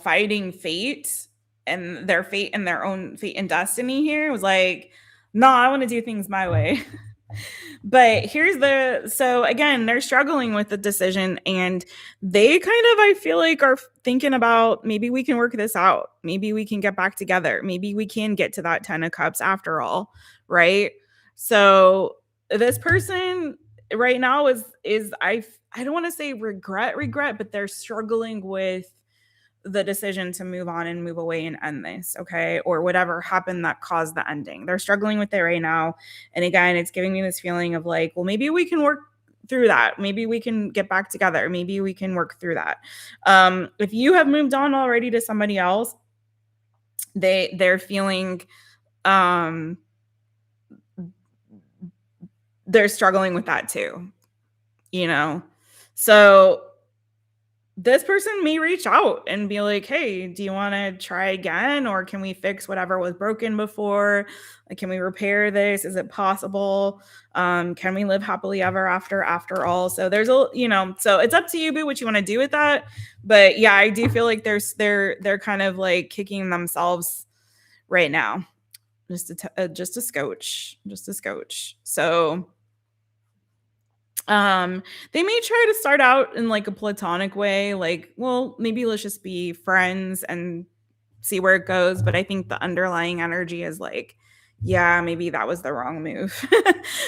fighting fate and their own fate and destiny here. It was like, no, I want to do things my way. But so again, they're struggling with the decision, and they kind of, I feel like, are thinking about, maybe we can work this out. Maybe we can get back together. Maybe we can get to that 10 of Cups after all. Right. So this person right now is I don't want to say regret, but they're struggling with the decision to move on and move away and end this, okay? Or whatever happened that caused the ending. They're struggling with it right now. And again, it's giving me this feeling of like, well, maybe we can work through that. Maybe we can get back together. Maybe we can work through that. If you have moved on already to somebody else, they're feeling they're struggling with that too, So this person may reach out and be like, hey, do you want to try again? Or can we fix whatever was broken before? Like, can we repair this? Is it possible? Can we live happily ever after all? So there's so it's up to you, boo, what you want to do with that. But yeah, I do feel like they're kind of like kicking themselves right now. Just a scotch. So they may try to start out in like a platonic way, like, well, maybe let's just be friends and see where it goes. But I think the underlying energy is like, yeah, maybe that was the wrong move.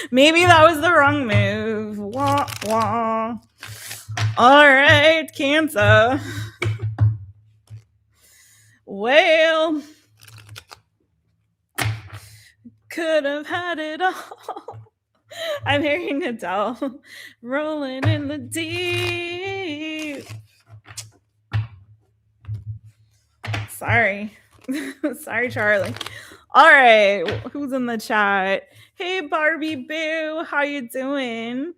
Maybe that was the wrong move. Wah, wah. All right, Cancer. Well, could have had it all. I'm hearing Adele rolling in the deep. Sorry. Sorry, Charlie. All right. Who's in the chat? Hey, Barbie Boo. How you doing?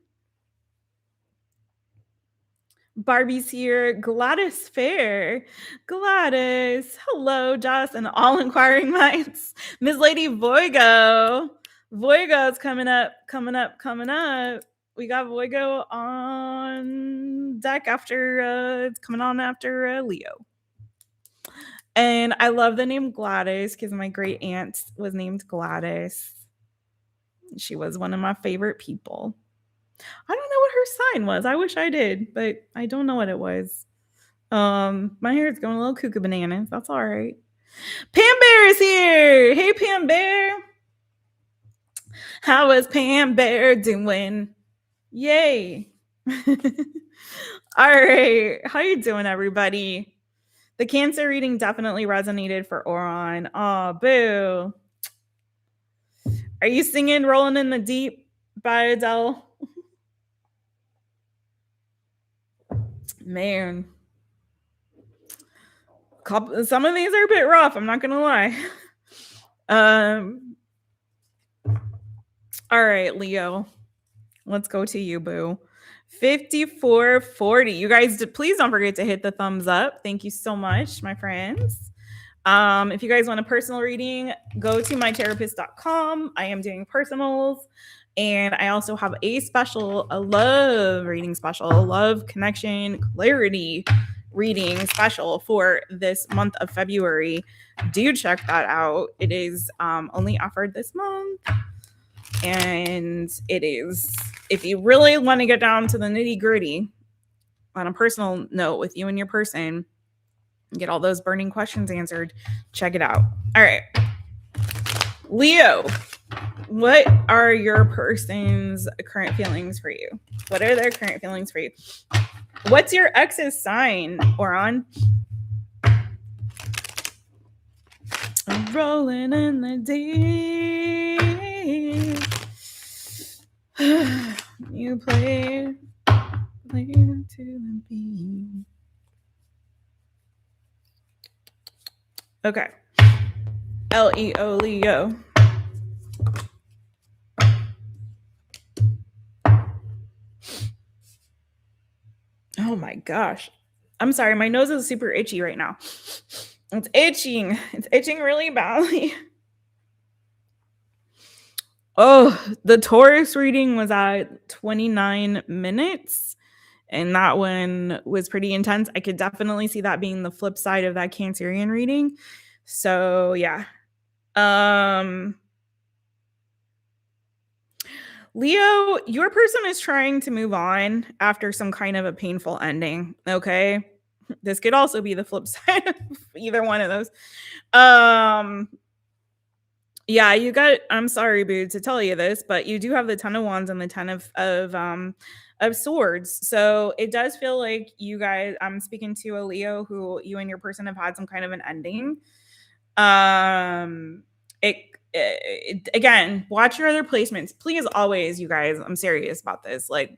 Barbie's here. Gladys Fair. Gladys. Hello, Joss, and all inquiring minds. Miss Lady Voigo. Voigo's coming up. We got Voigo on deck after it's coming on after Leo. And I love the name Gladys because my great aunt was named Gladys. She was one of my favorite people. I don't know what her sign was. I wish I did, but I don't know what it was. My hair is going a little cuckoo bananas. That's all right. Pam Bear is here. Hey, Pam Bear. How is Pam Bear doing? Yay. All right. How you doing, everybody? The Cancer reading definitely resonated for Oron. Oh, boo. Are you singing Rolling in the Deep by Adele? Man. Some of these are a bit rough. I'm not going to lie. All right, Leo. Let's go to you, boo. 5440. You guys, please don't forget to hit the thumbs up. Thank you so much, my friends. If you guys want a personal reading, go to mytherapist.com. I am doing personals. And I also have a love reading special, love connection clarity reading special for this month of February. Do check that out. It is only offered this month. And it is, if you really want to get down to the nitty gritty on a personal note with you and your person, get all those burning questions answered, check it out. All right. Leo, what are your person's current feelings for you? What are their current feelings for you? What's your ex's sign, Oron? I'm rolling in the deep. You play to the beat. Okay. Leo, Leo. Oh my gosh. I'm sorry. My nose is super itchy right now. It's itching. It's itching really badly. Oh, the Taurus reading was at 29 minutes. And that one was pretty intense. I could definitely see that being the flip side of that Cancerian reading. So yeah. Leo, your person is trying to move on after some kind of a painful ending. Okay. This could also be the flip side of either one of those. Yeah, you got, I'm sorry, boo, to tell you this, but you do have the 10 of Wands and the 10 of Swords. So it does feel like you guys, I'm speaking to a Leo who you and your person have had some kind of an ending. Again, watch your other placements. Please, always, you guys, I'm serious about this. Like,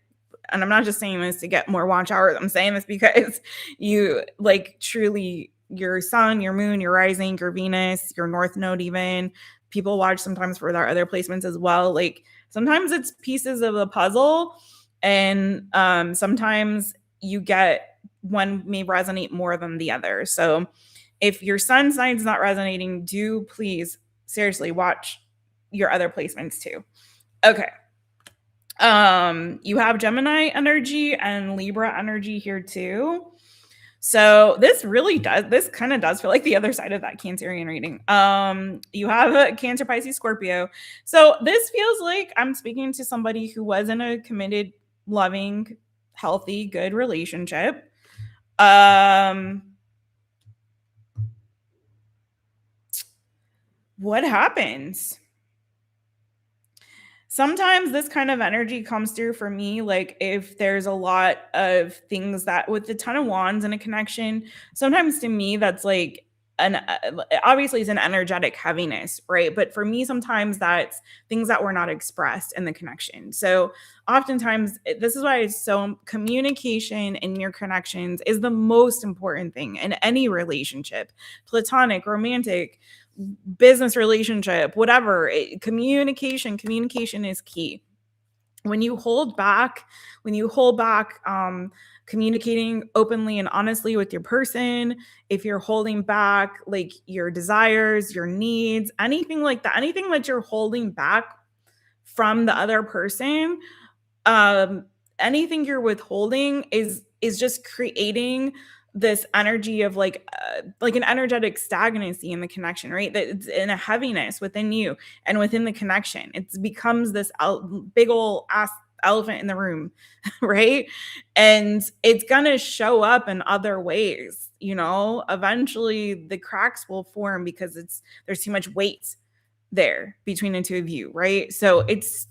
and I'm not just saying this to get more watch hours. I'm saying this because you, like, truly, your sun, your moon, your rising, your Venus, your North Node, even people watch sometimes for their other placements as well. Like, sometimes it's pieces of the puzzle, and sometimes you get one may resonate more than the other. So if your sun sign's not resonating, do please seriously watch your other placements too. Okay. You have Gemini energy and Libra energy here too. So this kind of does feel like the other side of that Cancerian reading. You have a Cancer, Pisces, Scorpio. So this feels like I'm speaking to somebody who was in a committed, loving, healthy, good relationship. What happens? Sometimes this kind of energy comes through for me, like if there's a lot of things that with the 10 of Wands and a connection, sometimes to me that's like obviously it's an energetic heaviness, right? But for me, sometimes that's things that were not expressed in the connection. So oftentimes this is why it's so, communication in your connections is the most important thing in any relationship, platonic, romantic, business relationship, whatever. Communication is key. When you hold back communicating openly and honestly with your person, if you're holding back like your desires, your needs, anything like that, anything that you're holding back from the other person, anything you're withholding is just creating this energy of like an energetic stagnancy in the connection, right? That it's in a heaviness within you and within the connection. It becomes this big old ass elephant in the room, right? And it's gonna show up in other ways. Eventually the cracks will form because there's too much weight there between the two of you, right? So it's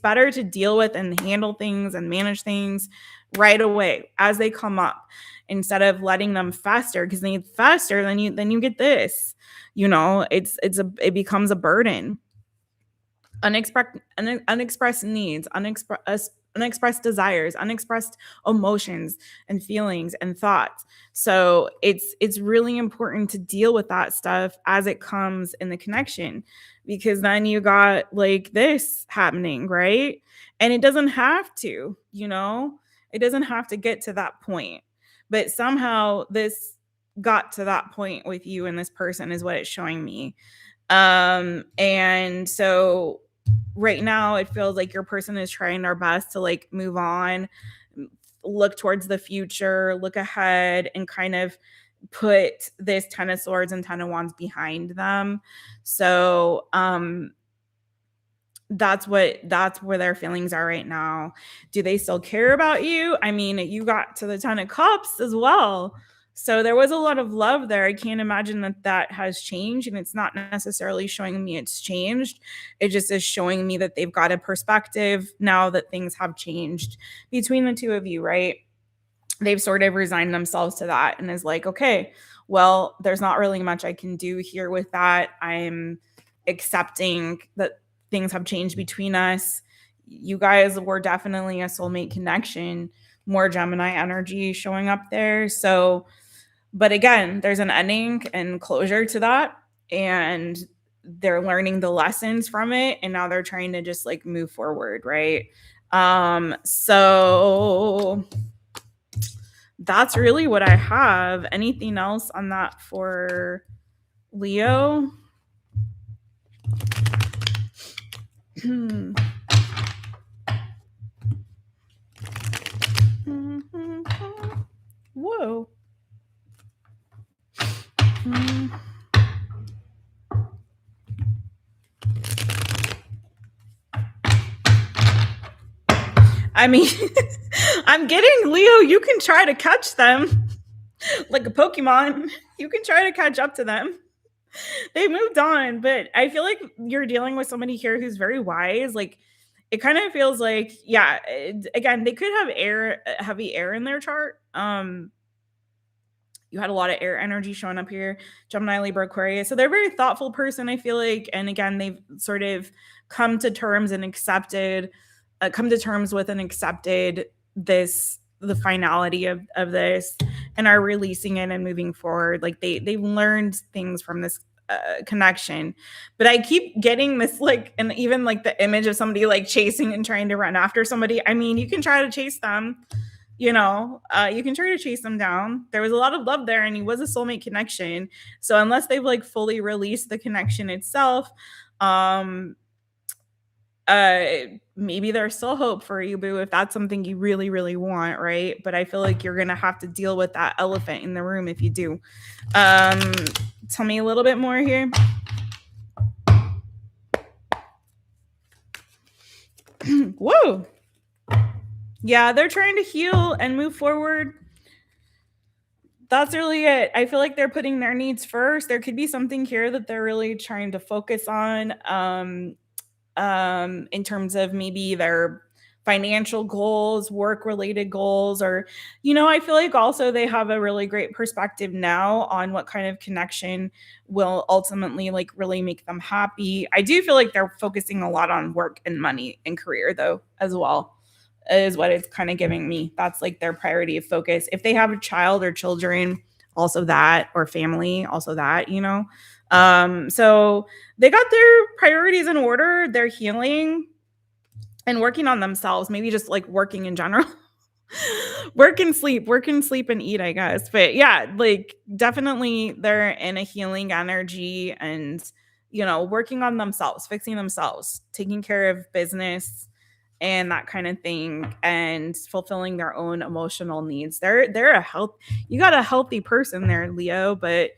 better to deal with and handle things and manage things right away as they come up, instead of letting them fester, because they fester, then you get this, it becomes a burden. Unexpressed needs, unexpressed desires, unexpressed emotions and feelings and thoughts. So it's really important to deal with that stuff as it comes in the connection, because then you got like this happening, right? And it doesn't have to, it doesn't have to get to that point, but somehow this got to that point with you and this person is what it's showing me. And so right now it feels like your person is trying their best to like move on, look towards the future, look ahead, and kind of put this 10 of swords and 10 of wands behind them. So that's where their feelings are right now. Do they still care about you? I mean, you got to the 10 of cups as well. So there was a lot of love there. I can't imagine that has changed, and it's not necessarily showing me it's changed. It just is showing me that they've got a perspective now that things have changed between the two of you, right? They've sort of resigned themselves to that and is like, okay, well, there's not really much I can do here with that. I'm accepting that things have changed between us. You guys were definitely a soulmate connection, more Gemini energy showing up there. So, but again, there's an ending and closure to that. And they're learning the lessons from it. And now they're trying to just like move forward, right? So that's really what I have. Anything else on that for Leo? Whoa. I mean, I'm getting Leo, you can try to catch them like a Pokemon. You can try to catch up to them. They moved on, but I feel like you're dealing with somebody here who's very wise. Like, it kind of feels like, yeah, again, they could have heavy air in their chart. You had a lot of air energy showing up here, Gemini, Libra, Aquarius. So they're a very thoughtful person, I feel like. And again, they've sort of come to terms with and accepted the finality of this, and are releasing it and moving forward. Like they've learned things from this connection. But I keep getting this like, and even like the image of somebody like chasing and trying to run after somebody. I mean, you can try to chase them, you can try to chase them down. There was a lot of love there, and he was a soulmate connection. So unless they've like fully released the connection itself, maybe there's still hope for you, boo, if that's something you really, really want, right? But I feel like you're gonna have to deal with that elephant in the room if you do. Tell me a little bit more here. Whoa. Yeah, they're trying to heal and move forward. That's really it. I feel like they're putting their needs first. There could be something here that they're really trying to focus on in terms of maybe their financial goals, work-related goals, or, I feel like also they have a really great perspective now on what kind of connection will ultimately like really make them happy. I do feel like they're focusing a lot on work and money and career though, as well, is what it's kind of giving me. That's like their priority of focus. If they have a child or children, also that, or family, also that, so they got their priorities in order. They're healing and working on themselves, maybe just like working in general. work and sleep and eat, I guess. But yeah, like definitely they're in a healing energy and, working on themselves, fixing themselves, taking care of business and that kind of thing, and fulfilling their own emotional needs. They're you got a healthy person there, Leo, but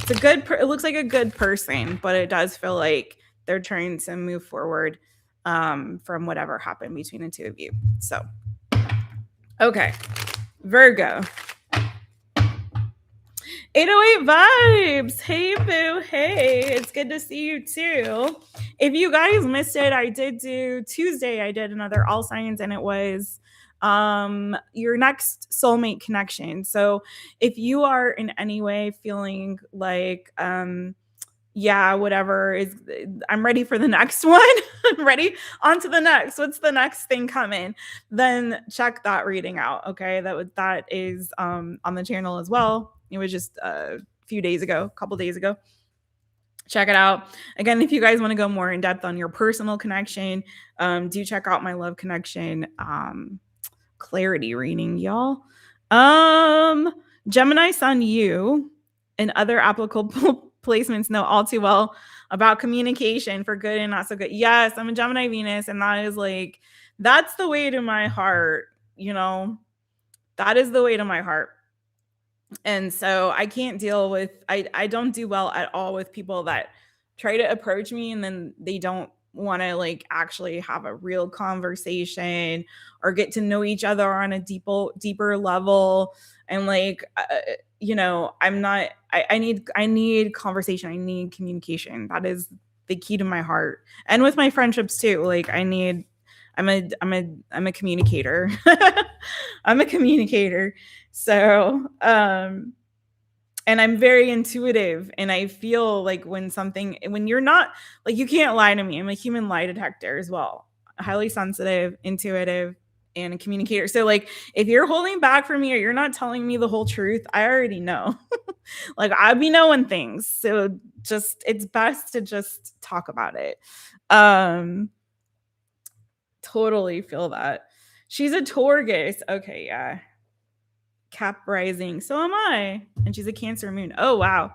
it looks like a good person, but it does feel like they're trying to move forward from whatever happened between the two of you. So, okay, Virgo. 808 vibes. Hey, boo. Hey, it's good to see you too. If you guys missed it, I did do Tuesday. I did another all signs, and it was your next soulmate connection. So if you are in any way feeling like whatever is, I'm ready for the next one. I'm ready on to the next. What's the next thing coming? Then check that reading out. Okay. That is on the channel as well. It was just a couple days ago. Check it out. Again, if you guys want to go more in depth on your personal connection, do check out my love connection clarity reading, y'all. Gemini Sun, you and other applicable placements know all too well about communication for good and not so good. Yes, I'm a Gemini Venus, and that is like, that's the way to my heart, that is the way to my heart. And so I can't deal with, I don't do well at all with people that try to approach me and then they don't want to like actually have a real conversation or get to know each other on a deeper level. And like, I'm not, I need conversation. I need communication. That is the key to my heart. And with my friendships too. Like I'm a communicator. I'm a communicator. So, and I'm very intuitive, and I feel like when you're not, like, you can't lie to me. I'm a human lie detector as well. Highly sensitive, intuitive, and a communicator. So like, if you're holding back from me or you're not telling me the whole truth, I already know. Like, I'd be knowing things. So it's best to just talk about it. Totally feel that. She's a Taurus. Okay, yeah. Cap rising. So am I. And she's a Cancer moon. Oh, wow.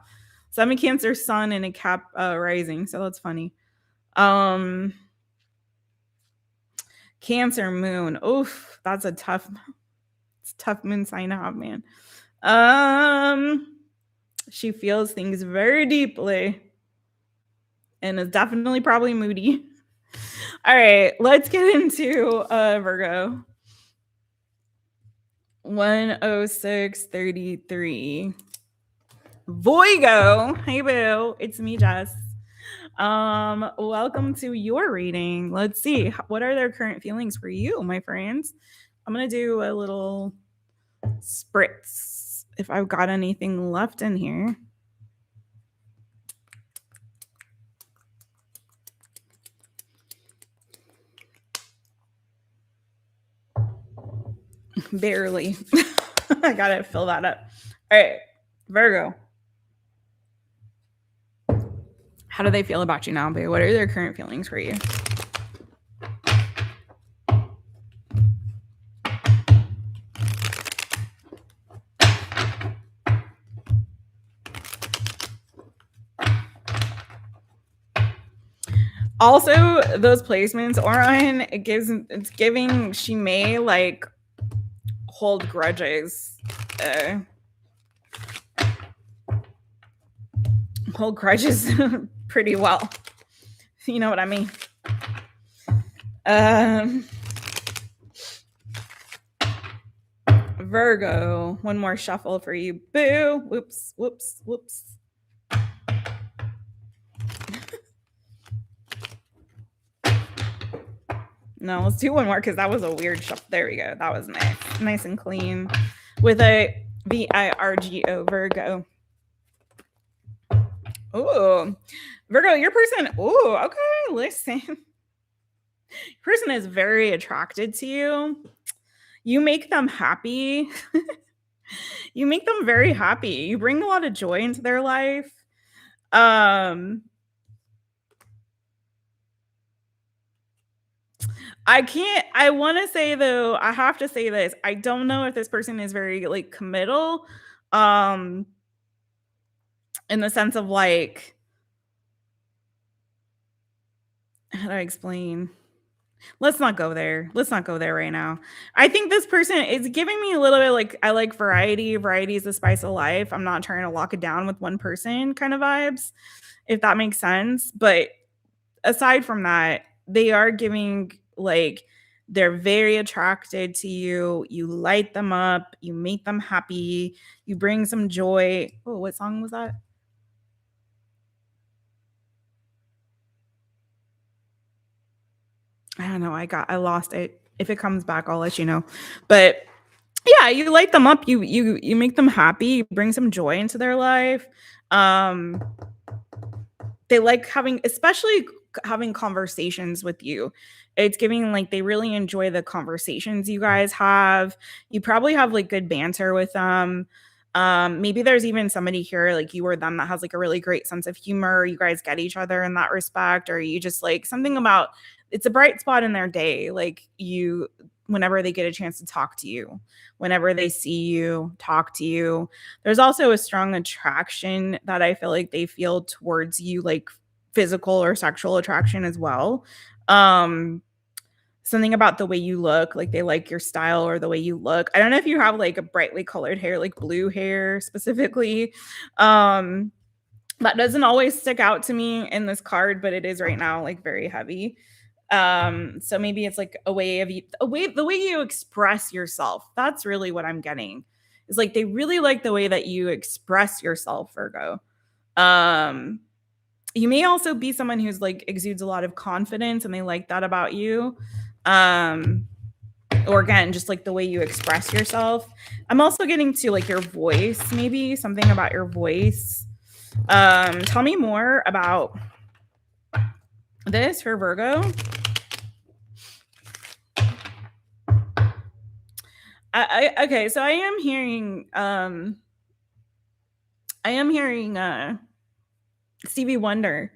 So I'm a Cancer sun and a Cap rising. So that's funny. Cancer moon. Oof, that's a tough moon sign to have, man. She feels things very deeply and is definitely probably moody. All right, let's get into Virgo. 10633. Voigo. Hey boo, it's me, Jess. Welcome to your reading. Let's see, what are their current feelings for you, my friends? I'm gonna do a little spritz if I've got anything left in here. Barely. I gotta fill that up. All right, Virgo. How do they feel about you now, babe? What are their current feelings for you? Also, those placements, Orion, it's giving she may like hold grudges. Hold grudges pretty well. You know what I mean? Virgo, one more shuffle for you. Boo. Whoops. No, let's do one more because that was a weird shuffle. There we go. That was nice and clean with a VIRGO, Virgo. Ooh, Virgo, your person. Ooh, okay. Listen, your person is very attracted to you. You make them happy. You make them very happy. You bring a lot of joy into their life. I want to say though, I have to say this. I don't know if this person is very like committal. In the sense of like, how do I explain? Let's not go there. Let's not go there right now. I think this person is giving me a little bit like, I like variety. Variety is the spice of life. I'm not trying to lock it down with one person kind of vibes, if that makes sense. But aside from that, they are giving like, they're very attracted to you. You light them up. You make them happy. You bring some joy. Oh, what song was that? I don't know. I lost it. If it comes back, I'll let you know. But yeah, you light them up. You make them happy. You bring some joy into their life. They like especially having conversations with you. It's giving like they really enjoy the conversations you guys have. You probably have like good banter with them. Maybe there's even somebody here like you or them that has like a really great sense of humor. You guys get each other in that respect, or you just like something about it's a bright spot in their day. Like whenever they get a chance to talk to you, whenever they see you, talk to you. There's also a strong attraction that I feel like they feel towards you, like physical or sexual attraction as well. Something about the way you look, like they like your style or the way you look. I don't know if you have like a brightly colored hair, like blue hair specifically. That doesn't always stick out to me in this card, but it is right now like very heavy. So maybe it's like a way of the way you express yourself. That's really what I'm getting. Is like they really like the way that you express yourself, Virgo. You may also be someone who's like exudes a lot of confidence and they like that about you. Or again, just like the way you express yourself. I'm also getting to like your voice, maybe something about your voice. Tell me more about this for Virgo. Okay, so I am hearing Stevie Wonder.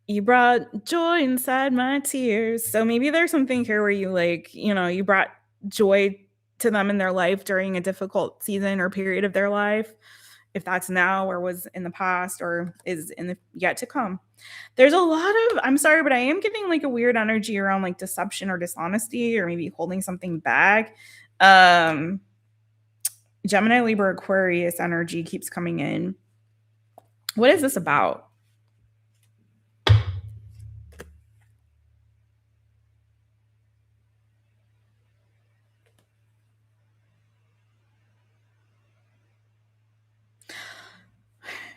You brought joy inside my tears. So maybe there's something here where you like, you brought joy to them in their life during a difficult season or period of their life. If that's now or was in the past or is in the yet to come. There's a lot of, I'm sorry, but I am getting like a weird energy around like deception or dishonesty or maybe holding something back. Gemini, Libra, Aquarius energy keeps coming in. What is this about?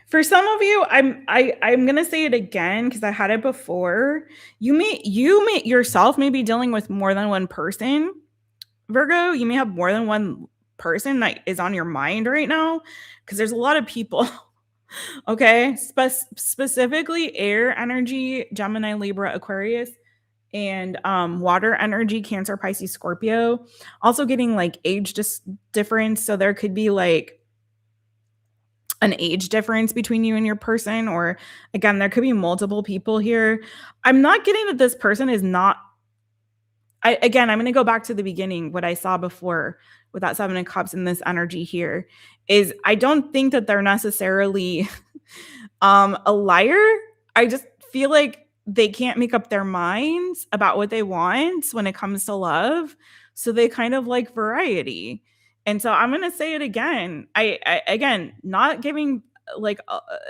For some of you, I'm gonna say it again because I had it before. You may yourself may be dealing with more than one person, Virgo. You may have more than one person that is on your mind right now because there's a lot of people. Okay, specifically air energy, Gemini, Libra, Aquarius, and water energy, Cancer, Pisces, Scorpio. Also getting like age difference, so there could be like an age difference between you and your person, or again, there could be multiple people here. I'm not getting that this person is not. I'm going to go back to the beginning. What I saw before with that 7 of Cups and this energy here is I don't think that they're necessarily a liar. I just feel like they can't make up their minds about what they want when it comes to love. So they kind of like variety. And so I'm going to say it again. I again, not giving like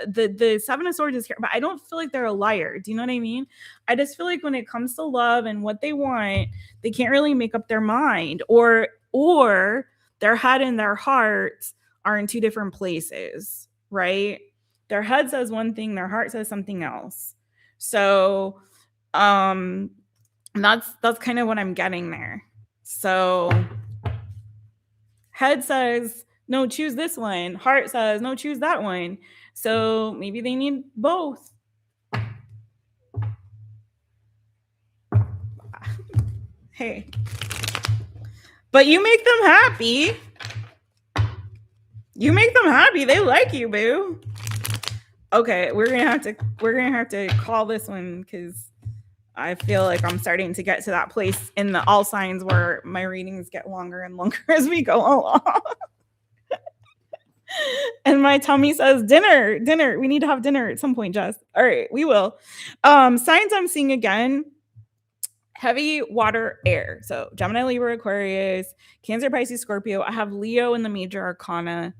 the 7 of Swords is here, but I don't feel like they're a liar. Do you know what I mean? I just feel like when it comes to love and what they want, they can't really make up their mind, or their head and their heart are in two different places, right? Their head says one thing, their heart says something else. So that's kind of what I'm getting there. So head says, no, choose this one. Heart says, no, choose that one. So maybe they need both. Hey. But you make them happy. You make them happy. They like you, boo. Okay, we're gonna have to call this one because I feel like I'm starting to get to that place in the all signs where my readings get longer and longer as we go along. And my tummy says dinner. We need to have dinner at some point, Jess. All right, we will. Signs I'm seeing again. Heavy water, air. So Gemini, Libra, Aquarius, Cancer, Pisces, Scorpio. I have Leo in the major arcana.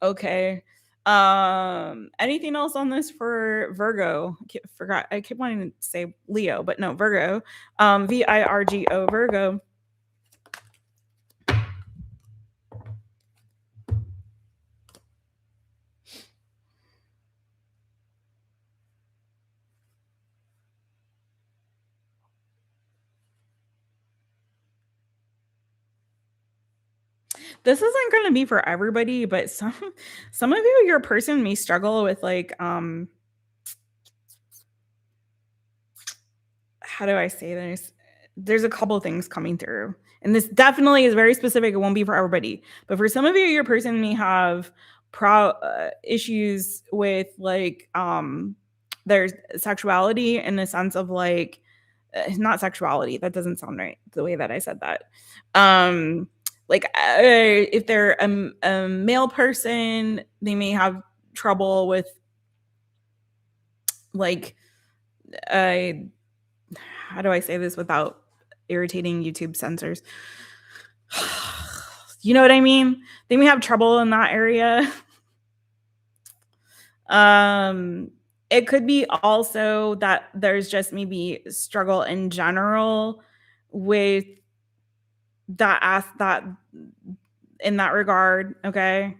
Okay. Anything else on this for Virgo? I keep wanting to say Leo, but no, Virgo. VIRGO, Virgo. This isn't going to be for everybody, but some of you, your person may struggle with like how do I say this? There's a couple things coming through, and this definitely is very specific. It won't be for everybody, but for some of you, your person may have issues with like their sexuality in the sense of like not sexuality. That doesn't sound right the way that I said that. If they're a male person, they may have trouble with like, how do I say this without irritating YouTube censors? You know what I mean? They may have trouble in that area. It could be also that there's just maybe struggle in general with that in that regard. Okay.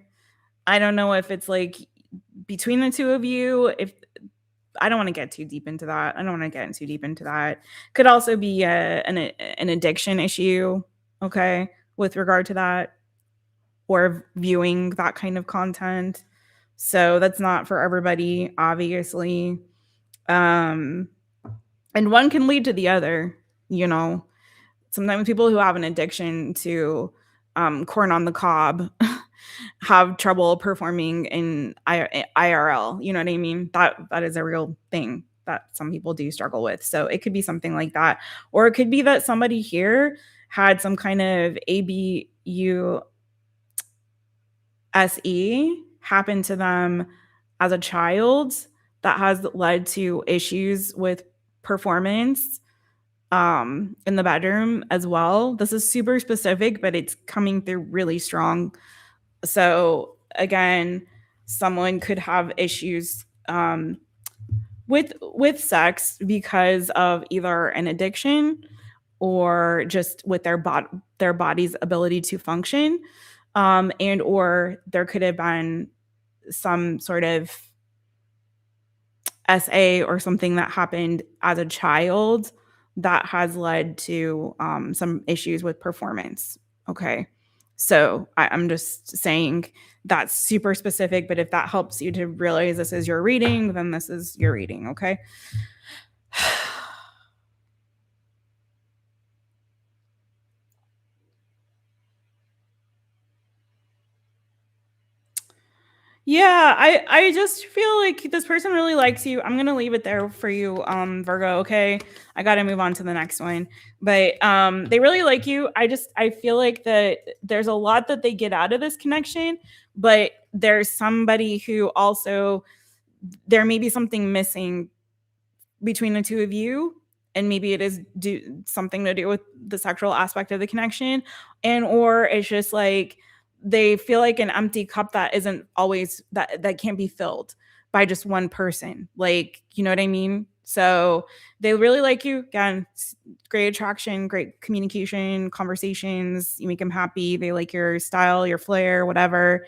I don't know if it's like between the two of you, if I don't want to get too deep into that. Could also be an addiction issue. Okay. With regard to that, or viewing that kind of content. So that's not for everybody, obviously. And one can lead to the other, you know. Sometimes people who have an addiction to corn on the cob have trouble performing in IRL. You know what I mean? That is a real thing that some people do struggle with. So it could be something like that. Or it could be that somebody here had some kind of ABUSE happen to them as a child that has led to issues with performance in the bedroom as well. This is super specific, but it's coming through really strong. So again, someone could have issues with sex because of either an addiction or just with their body's ability to function, and or there could have been some sort of SA or something that happened as a child that has led to some issues with performance. Okay. So I'm just saying that's super specific, but if that helps you to realize this is your reading, then this is your reading. Okay. Yeah, I just feel like this person really likes you. I'm gonna leave it there for you, Virgo. Okay, I gotta move on to the next one, but they really like you. I feel like that there's a lot that they get out of this connection, but there's somebody who also, there may be something missing between the two of you, and maybe it is something to do with the sexual aspect of the connection, and or it's just like they feel like an empty cup that isn't always that can't be filled by just one person, like, you know what I mean? So they really like you. Again, great attraction, great communication, conversations, you make them happy, they like your style, your flair, whatever,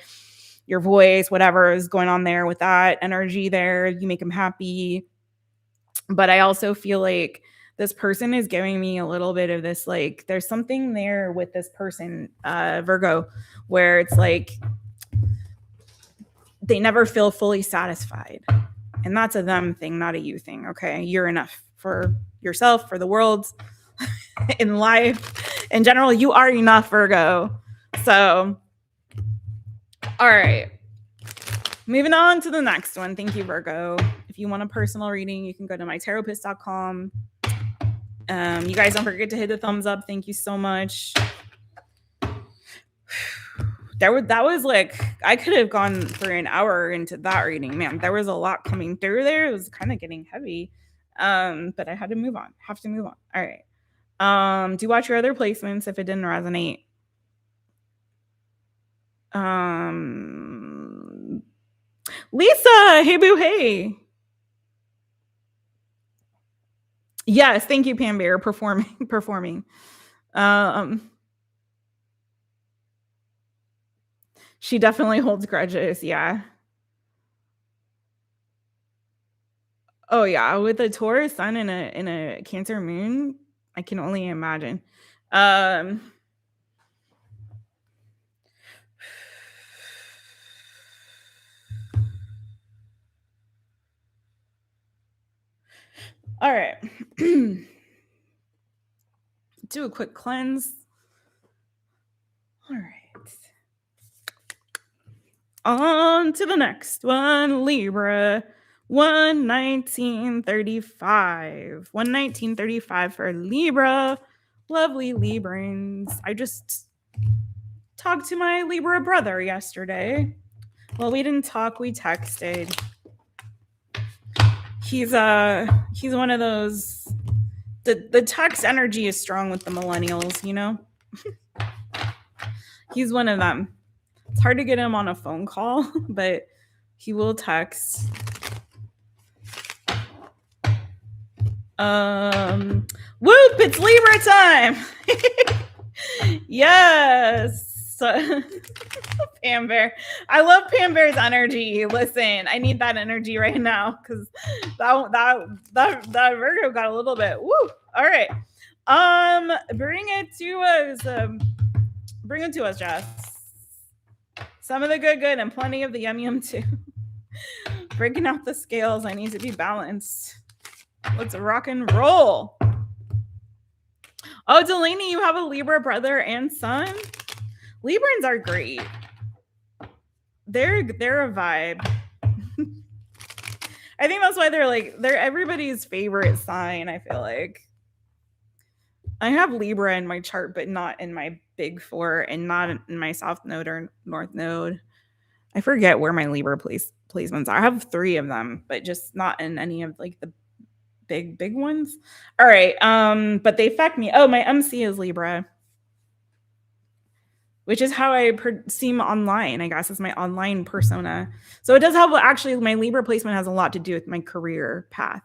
your voice, whatever is going on there with that energy there, you make them happy. But I also feel like this person is giving me a little bit of this, like, there's something there with this person, Virgo, where it's like they never feel fully satisfied. And that's a them thing, not a you thing. Okay. You're enough for yourself, for the world, in life. In general, you are enough, Virgo. So, all right. Moving on to the next one. Thank you, Virgo. If you want a personal reading, you can go to mytaropist.com. You guys don't forget to hit the thumbs up. Thank you so much. That was like, I could have gone for an hour into that reading. Man, there was a lot coming through there. It was kind of getting heavy. But I had to move on. All right. Do watch your other placements if it didn't resonate. Lisa, hey boo, hey. Yes, thank you, Pam Bear, performing. She definitely holds grudges, yeah. Oh yeah, with a Taurus sun and a Cancer moon, I can only imagine. All right. Do a quick cleanse. All right. On to the next one, Libra. 11935. 11935 for Libra. Lovely Librans. I just talked to my Libra brother yesterday. Well, we didn't talk, we texted. He's one of those, the text energy is strong with the millennials, you know? He's one of them. It's hard to get him on a phone call, but he will text. Whoop, it's Libra time. Yes. Pam Bear. I love Pam Bear's energy. Listen, I need that energy right now because that Virgo got a little bit. Woo. All right. Bring it to us, Jess. Some of the good and plenty of the yum too. Breaking out the scales. I need to be balanced. Let's rock and roll. Oh, Delaney, you have a Libra brother and son? Librans are great. They're a vibe. I think that's why they're everybody's favorite sign, I feel like. I have Libra in my chart, but not in my big four and not in my south node or north node. I forget where my Libra placements are. I have 3 of them, but just not in any of like the big ones. All right. But they affect me. Oh, my MC is Libra, which is how I seem online. I guess is my online persona. So it does have actually my Libra placement has a lot to do with my career path.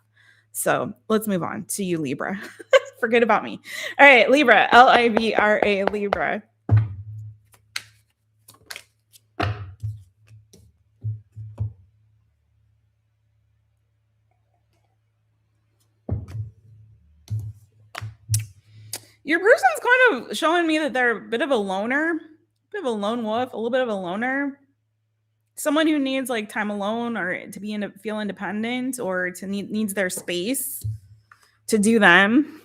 So let's move on to you, Libra. Forget about me. All right, Libra, LIBRA, Libra. Your person's kind of showing me that they're a bit of a loner, a bit of a lone wolf, a little bit of a loner. Someone who needs like time alone or to be feel independent or to needs their space to do them.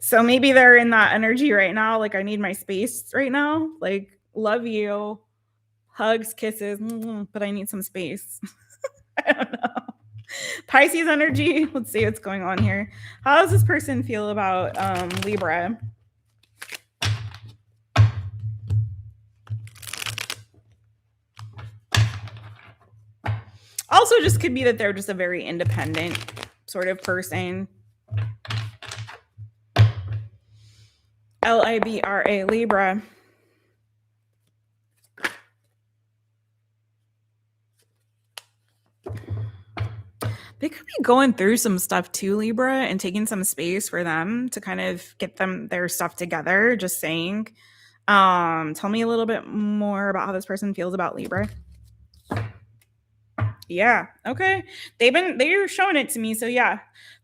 So maybe they're in that energy right now. Like I need my space right now. Like love you, hugs, kisses, but I need some space. I don't know. Pisces energy. Let's see what's going on here. How does this person feel about Libra? Also, just could be that they're just a very independent sort of person. LIBRA, Libra. They could be going through some stuff too, Libra, and taking some space for them to kind of get their stuff together. Just saying. Tell me a little bit more about how this person feels about Libra. Yeah. Okay. They're showing it to me. So yeah,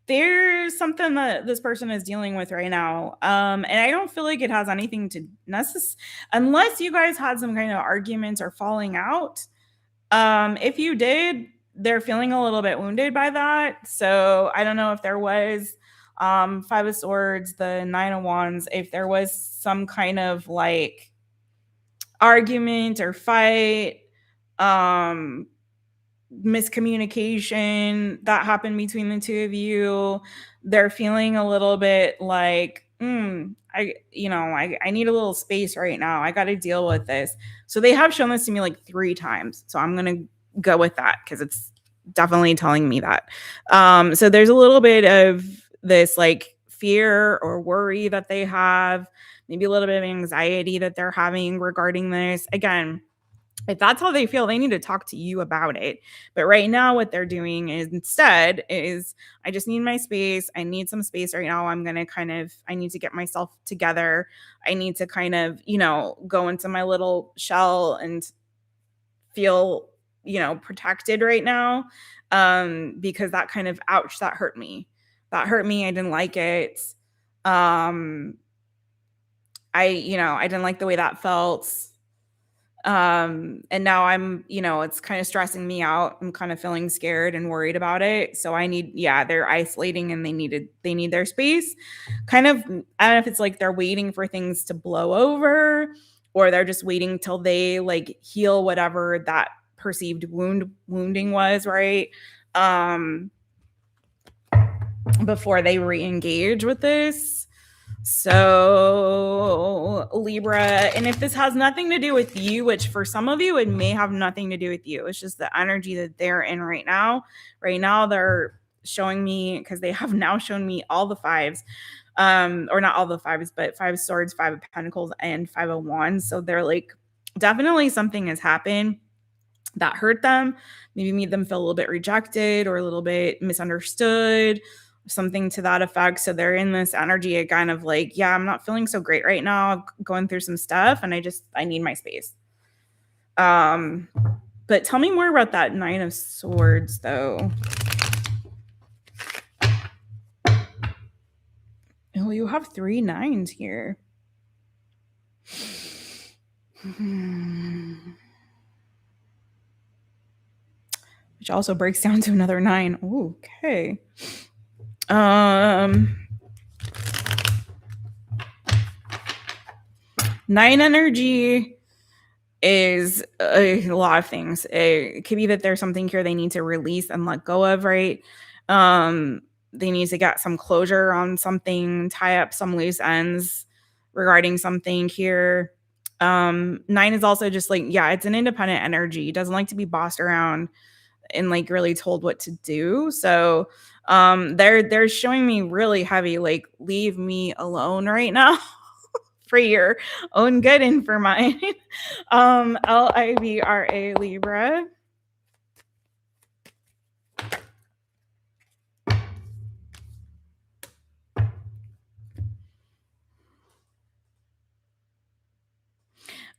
there's something that this person is dealing with right now. And I don't feel like it has anything to unless you guys had some kind of arguments or falling out. If you did, they're feeling a little bit wounded by that. So I don't know if there was 5 of Swords, the 9 of Wands, if there was some kind of like argument or fight, miscommunication that happened between the two of you. They're feeling a little bit like, I need a little space right now. I got to deal with this. So they have shown this to me like 3 times. So I'm going to go with that because it's definitely telling me that. So there's a little bit of this like fear or worry that they have, maybe a little bit of anxiety that they're having regarding this. Again, if that's how they feel, they need to talk to you about it. But right now, what they're doing instead is, I just need my space. I need some space right now. I need to get myself together. I need to kind of, go into my little shell and feel, protected right now. Because that kind of, ouch, that hurt me. I didn't like it. I didn't like the way that felt. And now I'm, it's kind of stressing me out. I'm kind of feeling scared and worried about it. So they're isolating and they need their space. Kind of, I don't know if it's like they're waiting for things to blow over or they're just waiting till they like heal whatever that perceived wounding was, right? before they re-engage with this. So Libra, and if this has nothing to do with you, which for some of you, it may have nothing to do with you. It's just the energy that they're in right now. Right now, they're showing me, because they have now shown me all the fives, or not all the fives, but 5 of swords, 5 of pentacles, and 5 of wands. So they're like, definitely something has happened that hurt them, maybe made them feel a little bit rejected or a little bit misunderstood, something to that effect. So they're in this energy again of like, yeah, I'm not feeling so great right now. I'm going through some stuff and I need my space. But tell me more about that 9 of swords though. Oh, you have 3 9s here. Which also breaks down to another 9. Ooh, okay. 9 energy is a lot of things. It could be that there's something here they need to release and let go of, right? They need to get some closure on something, tie up some loose ends regarding something here. 9 is also just like, yeah, it's an independent energy. It doesn't like to be bossed around and like really told what to do. So they're showing me really heavy, like, leave me alone right now. For your own good and for mine. LIBRA, Libra.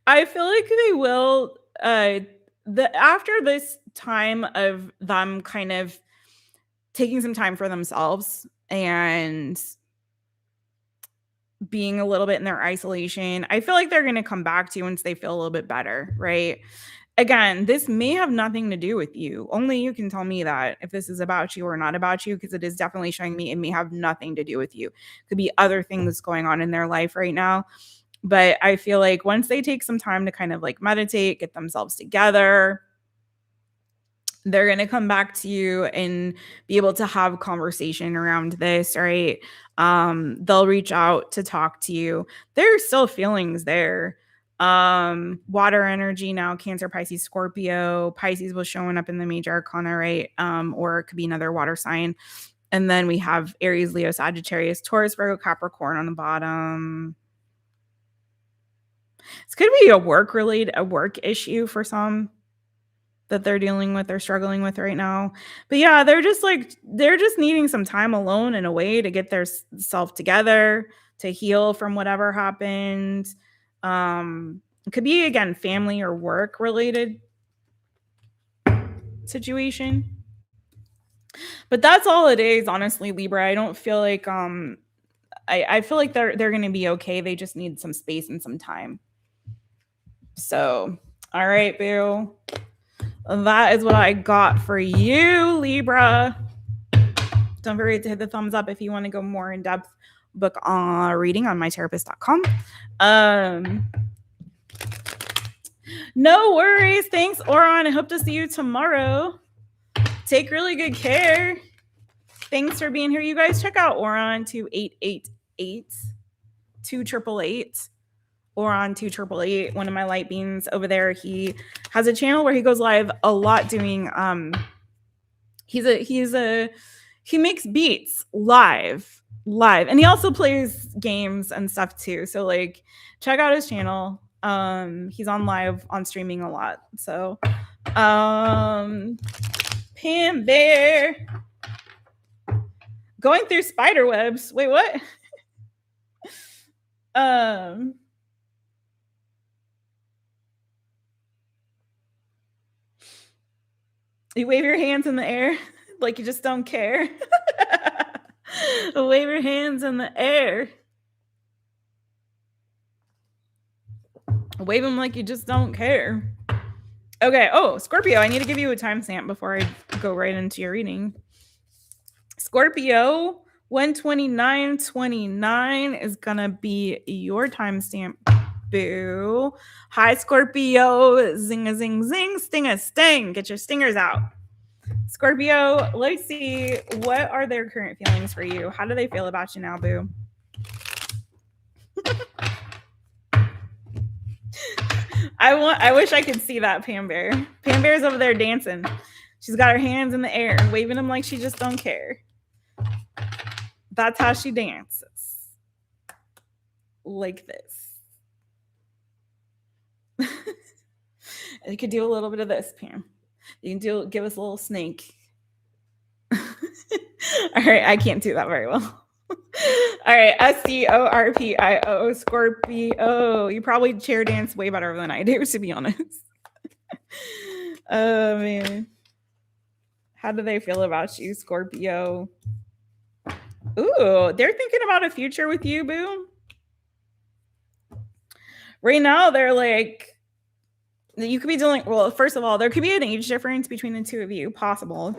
I feel like they will after this time of them kind of taking some time for themselves and being a little bit in their isolation, I feel like they're going to come back to you once they feel a little bit better, right? Again, this may have nothing to do with you. Only you can tell me that if this is about you or not about you, because it is definitely showing me it may have nothing to do with you. Could be other things going on in their life right now. But I feel like once they take some time to kind of like meditate, get themselves together, they're going to come back to you and be able to have conversation around this, right? They'll reach out to talk to you. There's still feelings there. Water energy now, Cancer, Pisces, Scorpio. Pisces was showing up in the major arcana, right? Or it could be another water sign. And then we have Aries, Leo, Sagittarius, Taurus, Virgo, Capricorn on the bottom. It's going to be a work issue for some that they're dealing with or struggling with right now. But yeah, they're just needing some time alone and away to get their self together, to heal from whatever happened. It could be, again, family or work related situation. But that's all it is, honestly, Libra. I don't feel like I feel like they're going to be okay. They just need some space and some time. So, all right, boo. That is what I got for you, Libra. Don't forget to hit the thumbs up if you want to go more in depth. Book reading on mytherapist.com. No worries. Thanks, Oron. I hope to see you tomorrow. Take really good care. Thanks for being here, you guys. Check out Oron 2888 2888. Or on 2888, one of my light beings over there. He has a channel where he goes live a lot doing he makes beats live, and he also plays games and stuff too. So like check out his channel. He's on live on streaming a lot. So Pam Bear going through spider webs. Wait, what? You wave your hands in the air like you just don't care. Wave your hands in the air. Wave them like you just don't care. Okay. Oh, Scorpio, I need to give you a timestamp before I go right into your reading. Scorpio, 129:29 is going to be your timestamp. Boo. Hi, Scorpio. Zing a zing zing. Sting a sting. Get your stingers out. Scorpio, let's see. What are their current feelings for you? How do they feel about you now, boo? I wish I could see that Pam Bear. Pam Bear's over there dancing. She's got her hands in the air, waving them like she just don't care. That's how she dances. Like this. You could do a little bit of this, Pam. You can give us a little snake. All right, I can't do that very well. All right, SCORPIO, Scorpio. You probably chair dance way better than I do, to be honest. Oh man, how do they feel about you, Scorpio? Ooh, they're thinking about a future with you, boo. Right now, they're like, you could be dealing. Well, first of all, there could be an age difference between the two of you, possible.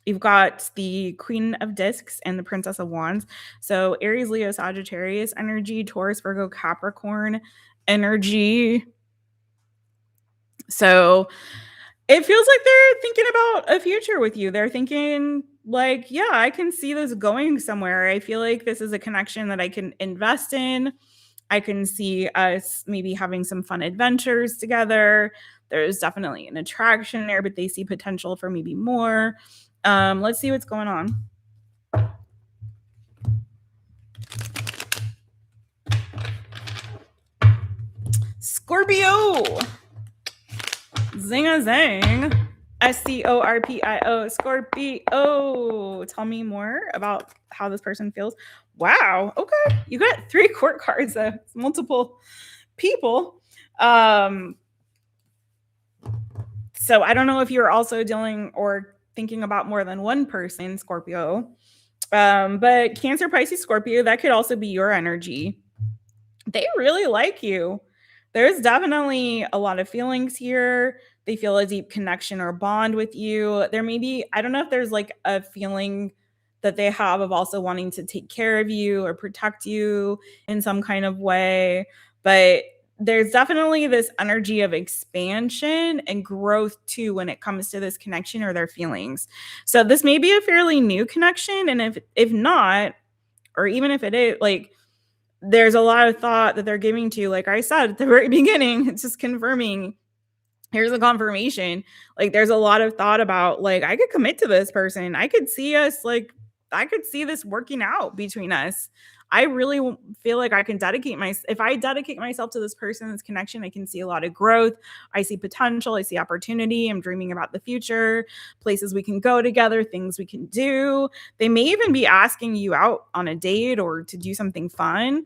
You've got the Queen of Discs and the Princess of Wands. So Aries, Leo, Sagittarius energy, Taurus, Virgo, Capricorn energy. So it feels like they're thinking about a future with you. They're thinking like, yeah, I can see this going somewhere. I feel like this is a connection that I can invest in. I can see us maybe having some fun adventures together. There's definitely an attraction there, but they see potential for maybe more. Let's see what's going on. Scorpio. Zing a zang. SCORPIO. Scorpio. Tell me more about how this person feels. Wow. Okay. You got 3 court cards. It's multiple people. So I don't know if you're also dealing or thinking about more than one person, Scorpio. But Cancer, Pisces, Scorpio, that could also be your energy. They really like you. There's definitely a lot of feelings here. They feel a deep connection or bond with you. There may be, I don't know if there's like a feeling that they have of also wanting to take care of you or protect you in some kind of way. But there's definitely this energy of expansion and growth too when it comes to this connection or their feelings. So this may be a fairly new connection. And if not, or even if it is, like, there's a lot of thought that they're giving to you. Like I said at the very beginning, it's just confirming. Here's a confirmation. Like there's a lot of thought about like, I could commit to this person. I could see us like, I could see this working out between us. I really feel like I can if I dedicate myself to this person, this connection, I can see a lot of growth. I see potential. I see opportunity. I'm dreaming about the future, places we can go together, things we can do. They may even be asking you out on a date or to do something fun.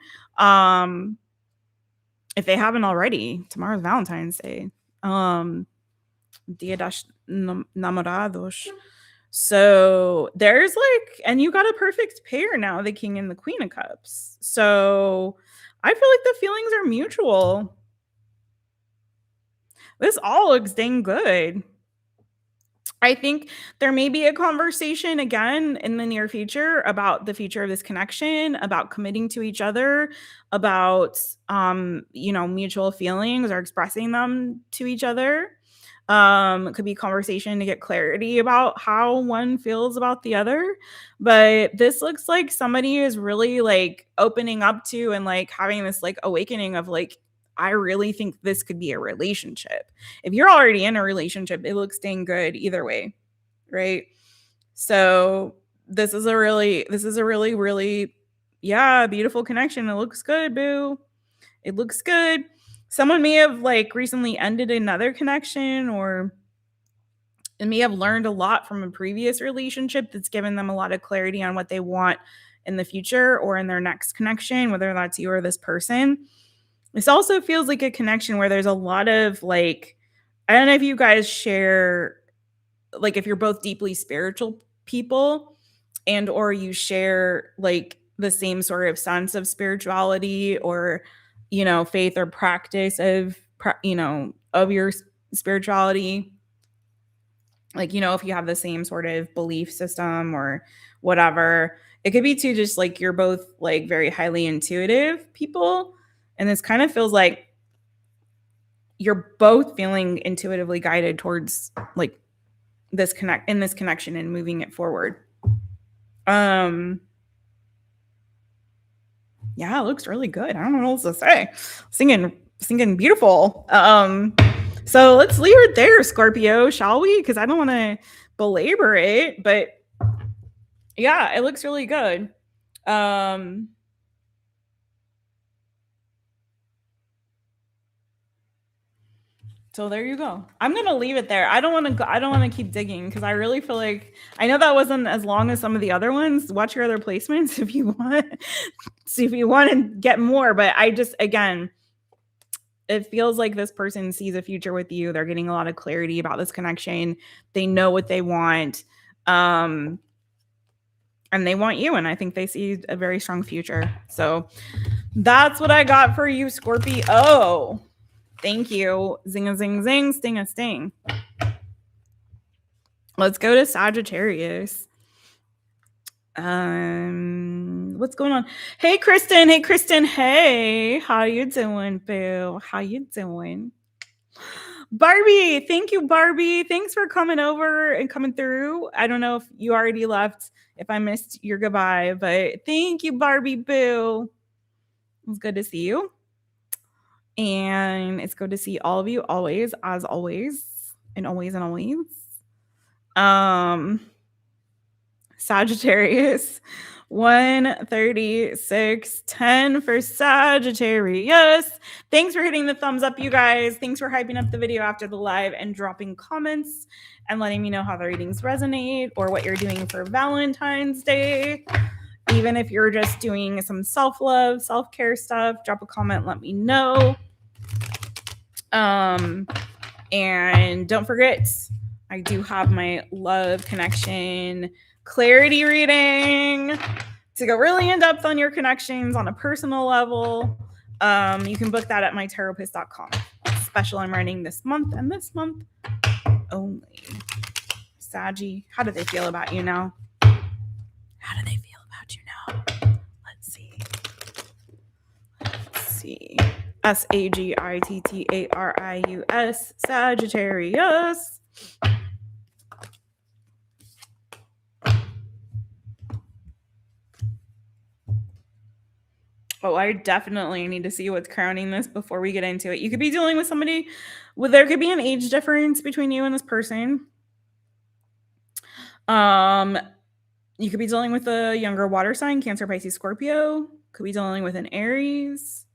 If they haven't already, tomorrow's Valentine's Day. Dia das Namorados. So there's like, and you got a perfect pair now, the King and the Queen of Cups. So I feel like the feelings are mutual. This all looks dang good. I think there may be a conversation again in the near future about the future of this connection, about committing to each other, about mutual feelings or expressing them to each other. It could be conversation to get clarity about how one feels about the other. But this looks like somebody is really like opening up to and like having this like awakening of like, I really think this could be a relationship. If you're already in a relationship, it looks dang good either way, right? So this is a really, really, beautiful connection. It looks good, boo. It looks good. Someone may have like recently ended another connection or may have learned a lot from a previous relationship that's given them a lot of clarity on what they want in the future or in their next connection, whether that's you or this person. This also feels like a connection where there's a lot of like, I don't know if you guys share, like if you're both deeply spiritual people and or you share like the same sort of sense of spirituality or faith or practice of your spirituality, like if you have the same sort of belief system or whatever. It could be too just like you're both like very highly intuitive people, and this kind of feels like you're both feeling intuitively guided towards like this connection and moving it forward. Yeah, it looks really good. I don't know what else to say. Singing beautiful. So let's leave it there, Scorpio, shall we? Because I don't want to belabor it, but yeah, it looks really good. So there you go. I'm gonna leave it there. I don't want to keep digging because I really feel like I know that wasn't as long as some of the other ones. Watch your other placements if you want. See if you want to get more. But I just, again, it feels like this person sees a future with you. They're getting a lot of clarity about this connection. They know what they want. And they want you. And I think they see a very strong future. So that's what I got for you, Scorpio. Thank you. Zing a zing zing, sting a sting. Let's go to Sagittarius. What's going on? Hey, Kristen. Hey, Kristen. Hey, how you doing, boo? How you doing? Barbie, thank you, Barbie. Thanks for coming over and coming through. I don't know if you already left, if I missed your goodbye, but thank you, Barbie boo. It's good to see you. And it's good to see all of you always, as always, and always and always. Sagittarius, 136.10 for Sagittarius. Thanks for hitting the thumbs up, you guys. Thanks for hyping up the video after the live and dropping comments and letting me know how the readings resonate or what you're doing for Valentine's Day. Even if you're just doing some self-love, self-care stuff, drop a comment, let me know. And don't forget, I do have my love connection clarity reading to go really in depth on your connections on a personal level. You can book that at mytaropist.com. Special I'm running this month and this month only. Saggy, how do they feel about you now? How do they feel about you now? Let's see. Sagittarius, Sagittarius. Oh, I definitely need to see what's crowning this before we get into it. You could be dealing with somebody there could be an age difference between you and this person. You could be dealing with a younger water sign, Cancer, Pisces, Scorpio. Could be dealing with an Aries.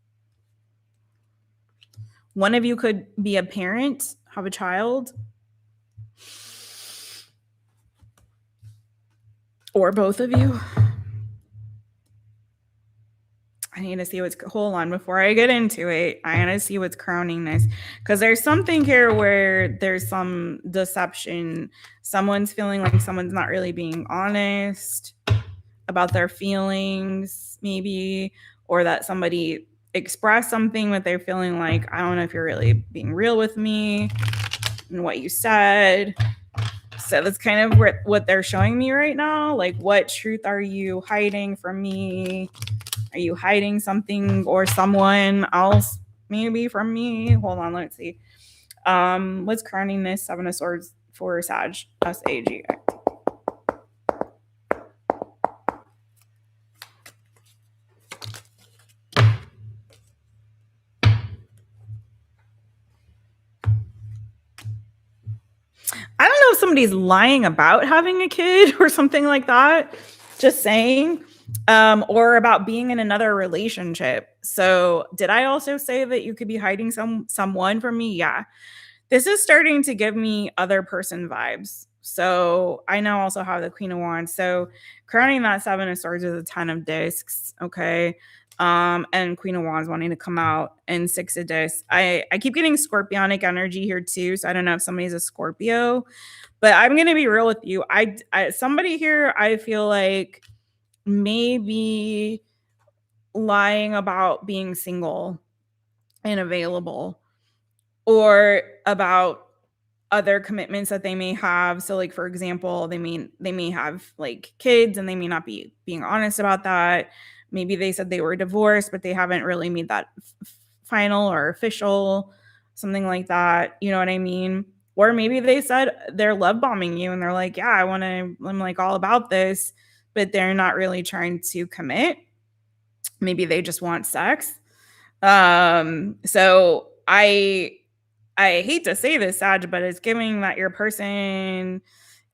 One of you could be a parent, have a child. Or both of you. I need to see what's, hold on, before I get into it, I gotta see what's crowning this. Because there's something here where there's some deception. Someone's feeling like someone's not really being honest about their feelings, maybe, or that somebody expressed something that they're feeling like, I don't know if you're really being real with me and what you said. So that's kind of what they're showing me right now. Like, what truth are you hiding from me? Are you hiding something or someone else maybe from me? Hold on, let's see. What's crowning this 7 of Swords for Sag? SAG. I don't know if somebody's lying about having a kid or something like that. Just saying. Or about being in another relationship. So did I also say that you could be hiding someone from me? Yeah. This is starting to give me other person vibes. So I now also have the Queen of Wands. So crowning that 7 of Swords is a 10 of discs. Okay. And Queen of Wands wanting to come out, and 6 of discs. I keep getting scorpionic energy here too. So I don't know if somebody's a Scorpio, but I'm going to be real with you. I somebody here, I feel like maybe lying about being single and available, or about other commitments that they may have. So like, for example, they may have like kids and they may not be being honest about that. Maybe they said they were divorced, but they haven't really made that final or official, something like that. You know what I mean? Or maybe they said they're love bombing you and they're like, yeah, I'm like all about this, but they're not really trying to commit. Maybe they just want sex. So I hate to say this, Sag, but it's giving that your person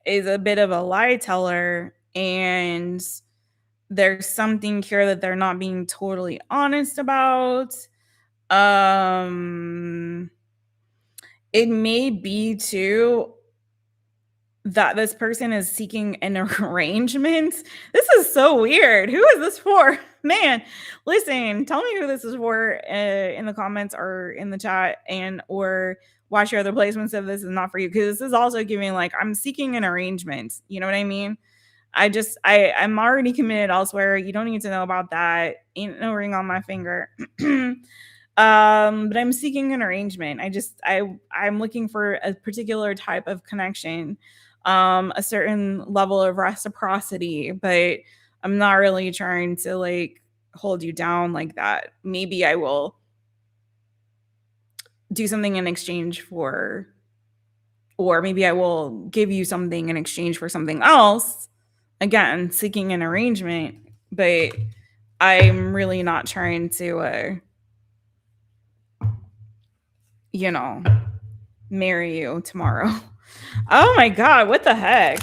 is a bit of a lie teller, and there's something here that they're not being totally honest about. It may be too that this person is seeking an arrangement. This is so weird. Who is this for? Man, listen, tell me who this is for in the comments or in the chat, and or watch your other placements if this is not for you, because this is also giving like I'm seeking an arrangement. You know what I mean? I'm already committed elsewhere. You don't need to know about that. Ain't no ring on my finger. But I'm seeking an arrangement. I'm looking for a particular type of connection, a certain level of reciprocity, but I'm not really trying to like hold you down like that. Maybe I will do something in exchange for, or maybe I will give you something in exchange for something else. Again, seeking an arrangement, but I'm really not trying to, marry you tomorrow. Oh my God, what the heck?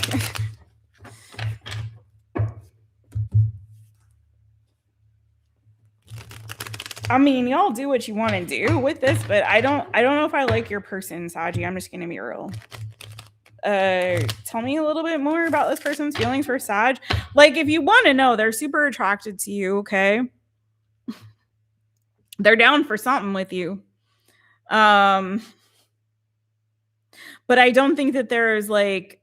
I mean, y'all do what you want to do with this, but I don't know if I like your person, Saji. I'm just gonna be real. Tell me a little bit more about this person's feelings for Sag. Like, if you want to know, they're super attracted to you, okay? They're down for something with you. But I don't think that there's like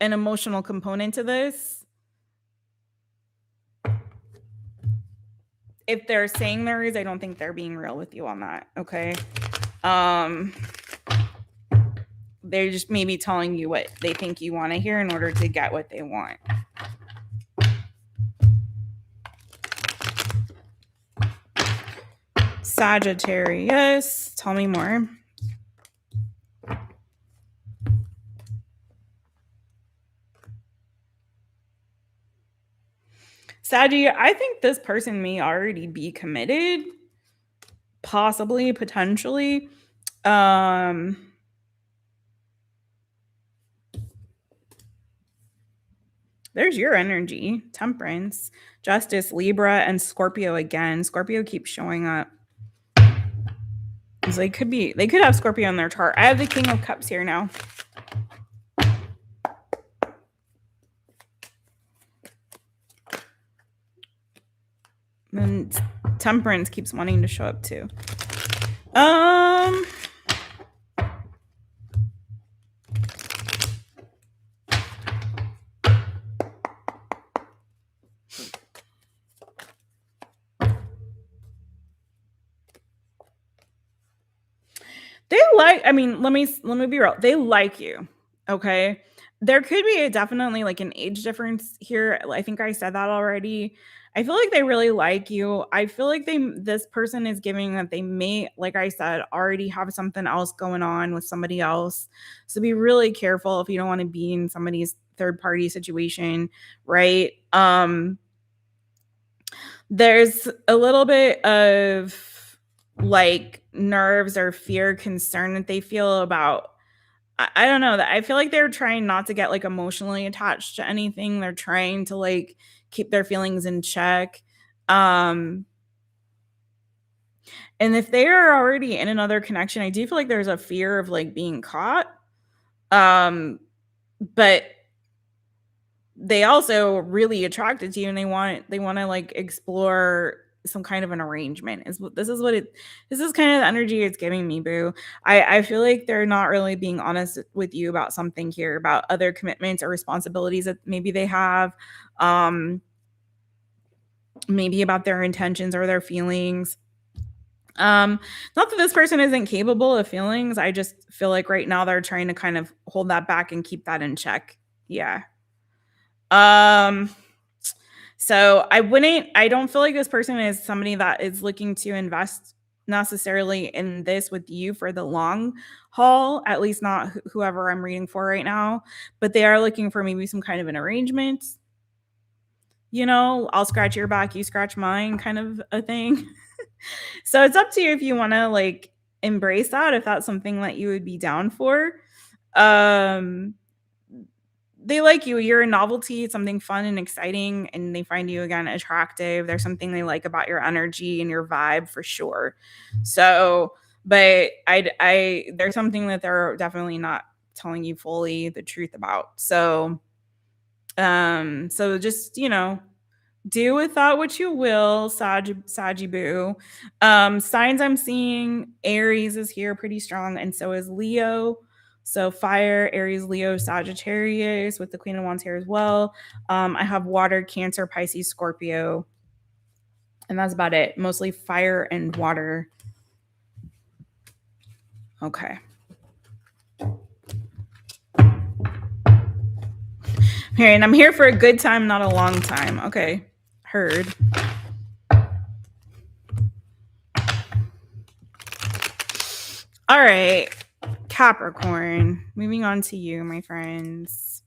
an emotional component to this. If they're saying there is, I don't think they're being real with you on that, okay? They're just maybe telling you what they think you want to hear in order to get what they want. Sagittarius, tell me more. Saggy, I think this person may already be committed, possibly, potentially. There's your energy, Temperance, Justice, Libra, and Scorpio again. Scorpio keeps showing up. So they could have Scorpio in their chart. I have the King of Cups here now. And Temperance keeps wanting to show up too. Let me be real. They like you. Okay. There could be definitely like an age difference here. I think I said that already. I feel like they really like you. I feel like this person is giving that they may, like I said, already have something else going on with somebody else. So be really careful if you don't want to be in somebody's third party situation, right? There's a little bit of like nerves or fear, concern that they feel about, I don't know, that I feel like they're trying not to get like emotionally attached to anything. They're trying to like keep their feelings in check. And if they are already in another connection, I do feel like there's a fear of like being caught. But they also really attracted to you, and they want to like explore some kind of an arrangement. This is kind of the energy it's giving me, boo. I feel like they're not really being honest with you about something here, about other commitments or responsibilities that maybe they have, maybe about their intentions or their feelings. Not that this person isn't capable of feelings. I just feel like right now they're trying to kind of hold that back and keep that in check. Yeah. So I don't feel like this person is somebody that is looking to invest necessarily in this with you for the long haul, at least not whoever I'm reading for right now, but they are looking for maybe some kind of an arrangement. You know, I'll scratch your back, you scratch mine kind of a thing. So it's up to you if you want to like embrace that, if that's something that you would be down for. They like you. You're a novelty. It's something fun and exciting, and they find you again attractive. There's something they like about your energy and your vibe for sure. So, but I there's something that they're definitely not telling you fully the truth about. So, so just, you know, do with that what you will, Saggy Boo. Signs I'm seeing, Aries is here pretty strong, and so is Leo. So fire, Aries, Leo, Sagittarius with the Queen of Wands here as well. I have water, Cancer, Pisces, Scorpio. And that's about it. Mostly fire and water. Okay. Hey, and I'm here for a good time, not a long time. Okay. Heard. All right. Capricorn. Moving on to you, my friends.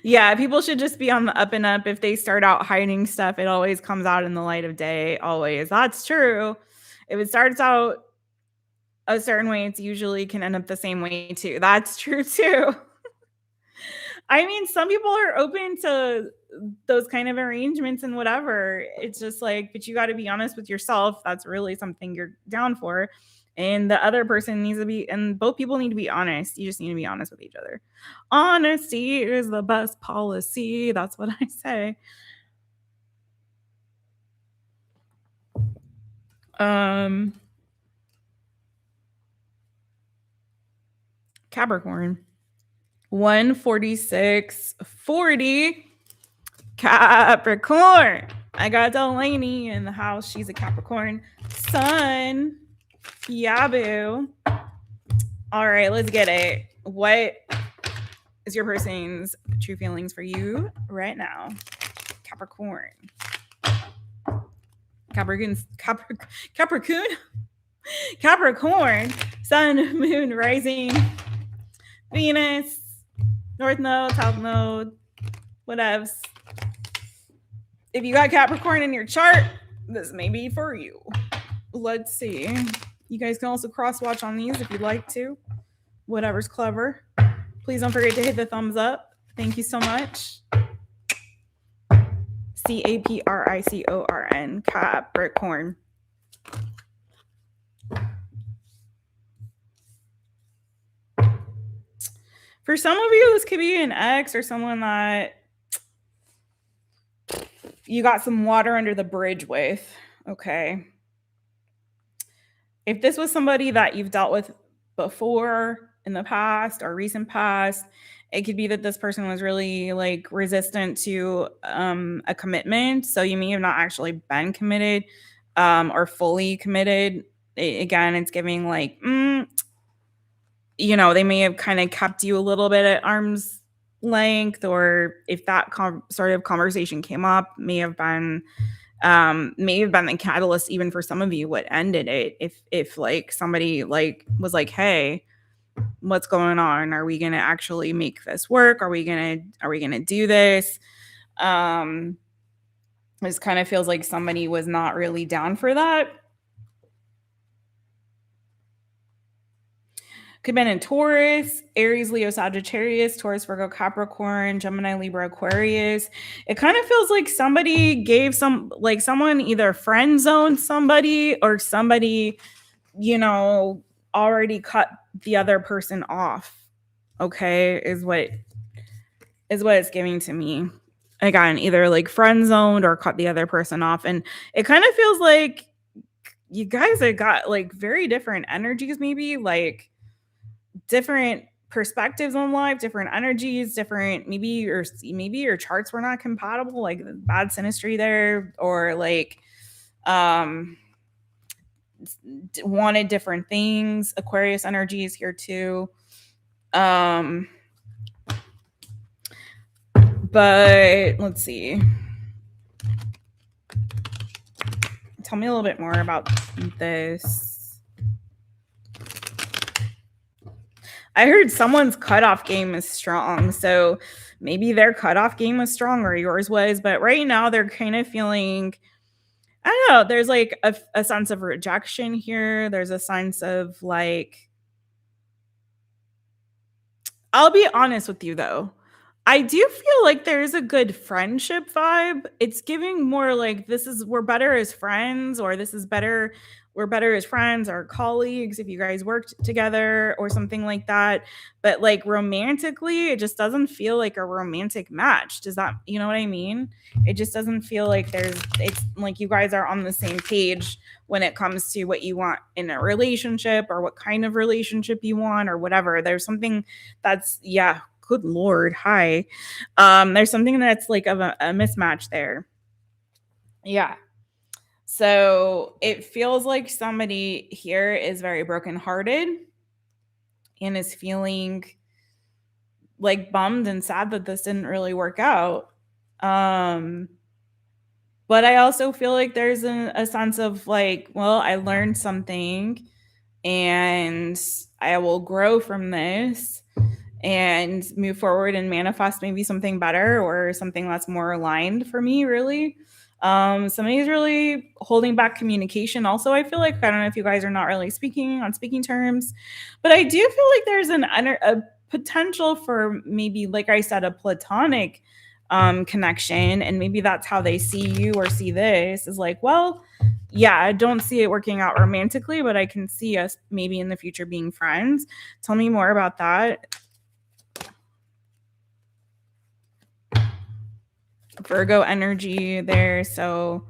Yeah, people should just be on the up and up. If they start out hiding stuff, it always comes out in the light of day. Always. That's true. If it starts out a certain way, it's usually can end up the same way too. That's true too. I mean, some people are open to those kind of arrangements and whatever. It's just like, but you got to be honest with yourself. That's really something you're down for. And the other person needs to be, and both people need to be honest. You just need to be honest with each other. Honesty is the best policy. That's what I say. Capricorn. 14640. Capricorn. I got Delaney in the house. She's a Capricorn. Sun. Yabu. All right, let's get it. What is your person's true feelings for you right now? Capricorn. Capricorn. Sun, moon, rising, Venus, North Node, South Node, whatevs. If you got Capricorn in your chart, this may be for you. Let's see. You guys can also cross-watch on these if you'd like to. Whatever's clever. Please don't forget to hit the thumbs up. Thank you so much. Capricorn. Capricorn. For some of you, this could be an ex or someone that you got some water under the bridge with. Okay. If this was somebody that you've dealt with before in the past or recent past, it could be that this person was really like resistant to a commitment. So you may have not actually been committed or fully committed. Again, it's giving like, you know, they may have kind of kept you a little bit at arm's length, or if that sort of conversation came up, may have been the catalyst even for some of you what ended it. If like somebody like was like, hey, what's going on? Are we gonna actually make this work? Are we gonna do this? This kind of feels like somebody was not really down for that. Could have been in Taurus, Aries, Leo, Sagittarius, Taurus, Virgo, Capricorn, Gemini, Libra, Aquarius. It kind of feels like somebody gave someone either friend zoned somebody or somebody, you know, already cut the other person off. Okay, is what it's giving to me. Again, either like friend zoned or cut the other person off. And it kind of feels like you guys have got like very different energies, maybe like different perspectives on life, different energies, different maybe your charts were not compatible, like bad synastry there, or like wanted different things. Aquarius energy is here too. But let's see. Tell me a little bit more about this. I heard someone's cutoff game is strong, so maybe their cutoff game was strong or yours was, but right now they're kind of feeling, I don't know, there's like a sense of rejection here. There's a sense of like, I'll be honest with you though. I do feel like there's a good friendship vibe. It's giving more like this is we're better as friends, or this is better, we're better as friends or colleagues if you guys worked together or something like that. But like romantically, it just doesn't feel like a romantic match. Does that, you know what I mean? It just doesn't feel like it's like you guys are on the same page when it comes to what you want in a relationship or what kind of relationship you want or whatever. There's something that's, yeah, good Lord, hi. There's something that's like of a mismatch there. Yeah. So it feels like somebody here is very brokenhearted and is feeling like bummed and sad that this didn't really work out. But I also feel like there's a sense of like, well, I learned something and I will grow from this and move forward and manifest maybe something better or something that's more aligned for me, really. Somebody's really holding back communication. Also, I feel like, I don't know if you guys are not really speaking on speaking terms, but I do feel like there's a potential for maybe, like I said, a platonic connection. And maybe that's how they see you or see this is like, well, yeah, I don't see it working out romantically, but I can see us maybe in the future being friends. Tell me more about that. Virgo energy there. So,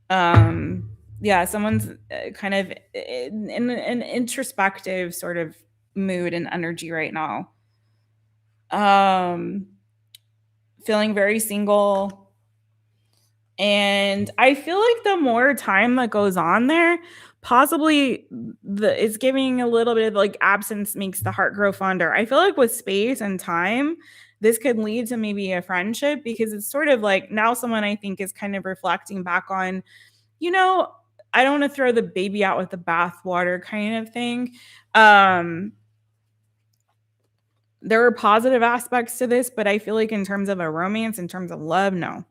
yeah, someone's kind of in an introspective sort of mood and energy right now. Feeling very single. And I feel like the more time that goes on there, possibly it's giving a little bit of like absence makes the heart grow fonder. I feel like with space and time, this could lead to maybe a friendship because it's sort of like now someone I think is kind of reflecting back on, you know, I don't want to throw the baby out with the bathwater kind of thing. There are positive aspects to this, but I feel like in terms of a romance, in terms of love, no.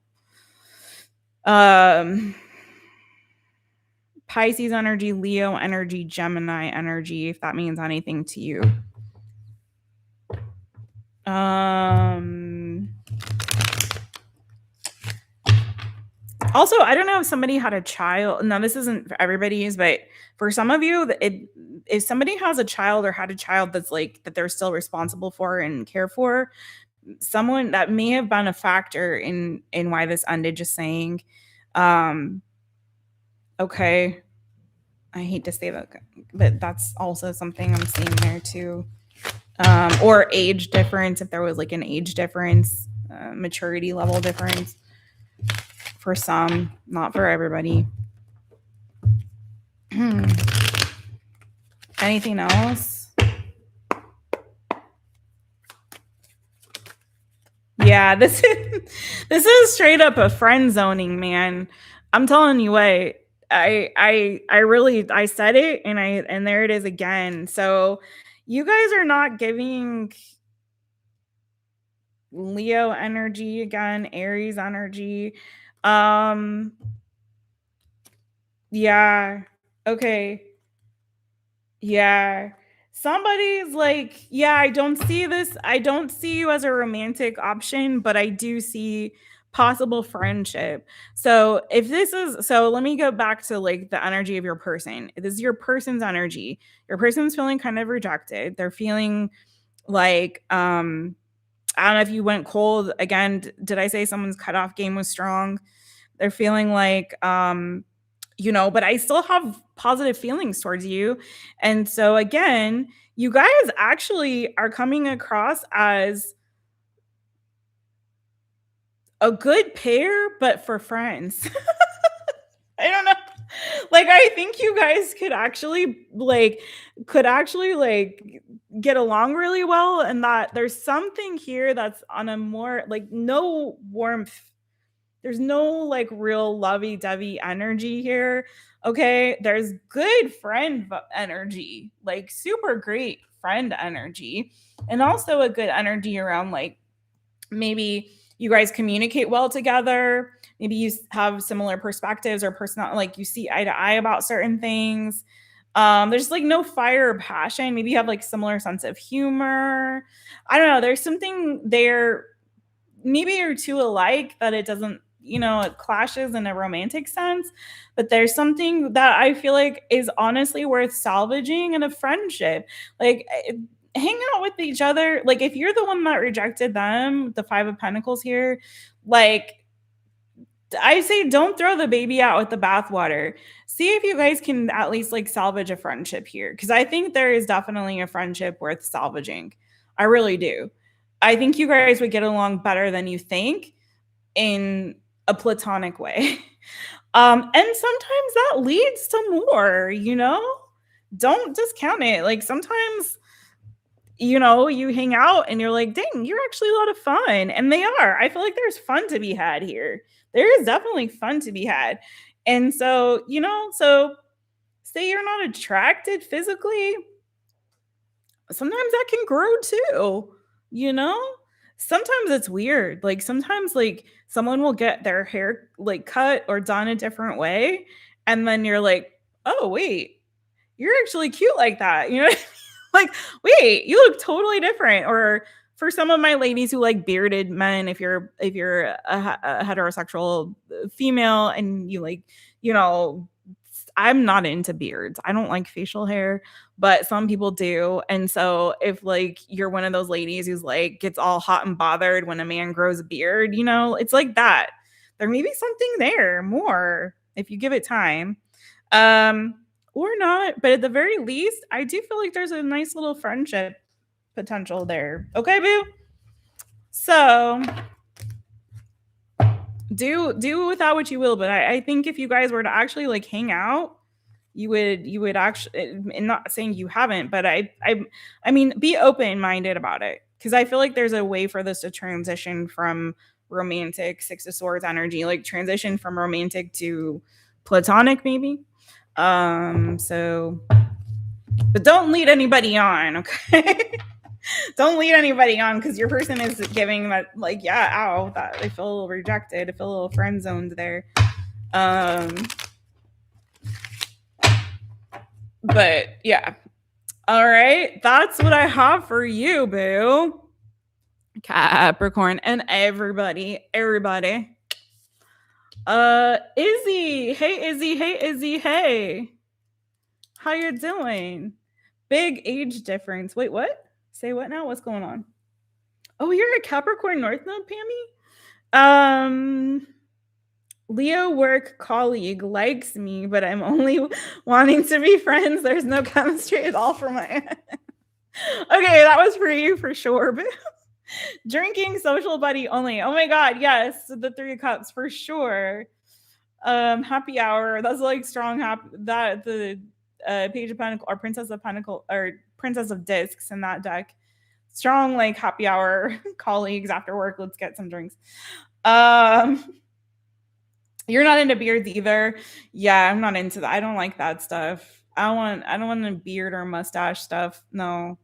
Pisces energy, Leo energy, Gemini energy, if that means anything to you. Also, I don't know if somebody had a child. No, this isn't for everybody's, but for some of you, if somebody has a child or had a child that's like that they're still responsible for and care for, someone that may have been a factor in why this ended. Just saying. Okay, I hate to say that, but that's also something I'm seeing there too. Or age difference, if there was like an age difference, maturity level difference for some, not for everybody. Anything else? Yeah, this is straight up a friend zoning, man. I'm telling you what. I really I said it and there it is again. So you guys are not giving Leo energy again, Aries energy. Yeah. Okay. Yeah. Somebody's like, yeah, I don't see this. I don't see you as a romantic option, but I do see possible friendship. So if this is, so let me go back to like the energy of your person. This is your person's energy. Your person's feeling kind of rejected. They're feeling like, I don't know if you went cold again. Did I say someone's cutoff game was strong? They're feeling like, you know, but I still have positive feelings towards you. And so again, you guys actually are coming across as a good pair, but for friends. I don't know. Like I think you guys could actually get along really well, and that there's something here that's on a more like no warmth There's no like real lovey-dovey energy here. Okay, there's good friend energy, like super great friend energy, and also a good energy around like maybe you guys communicate well together. Maybe you have similar perspectives or personal, like you see eye to eye about certain things. There's like no fire or passion. Maybe you have like similar sense of humor. I don't know. There's something there. Maybe you're too alike that it doesn't, it clashes in a romantic sense. But there's something that I feel like is honestly worth salvaging in a friendship. Like, hang out with each other. Like, if you're the one that rejected them, the Five of Pentacles here, like, I say don't throw the baby out with the bathwater. See if you guys can at least like salvage a friendship here. Because I think there is definitely a friendship worth salvaging. I really do. I think you guys would get along better than you think in a platonic way. And sometimes that leads to more, Don't discount it. Like sometimes you hang out and you're like, dang, you're actually a lot of fun. And they are. I feel like there's fun to be had here. There is definitely fun to be had. And so, so say you're not attracted physically, sometimes that can grow too, you know? Sometimes it's weird. Like sometimes like someone will get their hair like cut or done a different way. And then you're like, oh, wait, you're actually cute like that. You know what I mean? Like, wait, you look totally different. Or for some of my ladies who like bearded men, if you're a heterosexual female and you like, I'm not into beards. I don't like facial hair, but some people do. And so if like you're one of those ladies who's like gets all hot and bothered when a man grows a beard, it's like that. There may be something there more if you give it time. Or not, but at the very least, I do feel like there's a nice little friendship potential there. Okay, boo? So do with what you will, but I think if you guys were to actually like hang out, you would actually, and not saying you haven't, but I mean be open-minded about it, because I feel like there's a way for this to transition from romantic Six of Swords energy, like transition from romantic to platonic maybe. So, but don't lead anybody on, okay? Don't lead anybody on, because your person is giving that, like, yeah, ow, that I feel a little rejected, I feel a little friend zoned there. But yeah, all right, that's what I have for you, boo. Capricorn and everybody. Izzy, hey. How you doing? Big age difference. Wait, what? Say what now? What's going on? Oh, you're a Capricorn North Node, Pammy? Leo work colleague likes me, but I'm only wanting to be friends. There's no chemistry at all for my end. Okay, that was for you for sure. But drinking social buddy only. Oh my god, yes, the Three of Cups for sure. Happy hour. That's like strong happy, that the Page of Pentacles or Princess of Pentacles or Princess of Discs in that deck. Strong like happy hour colleagues after work. Let's get some drinks. You're not into beards either. Yeah, I'm not into that. I don't like that stuff. I don't want a beard or mustache stuff. No.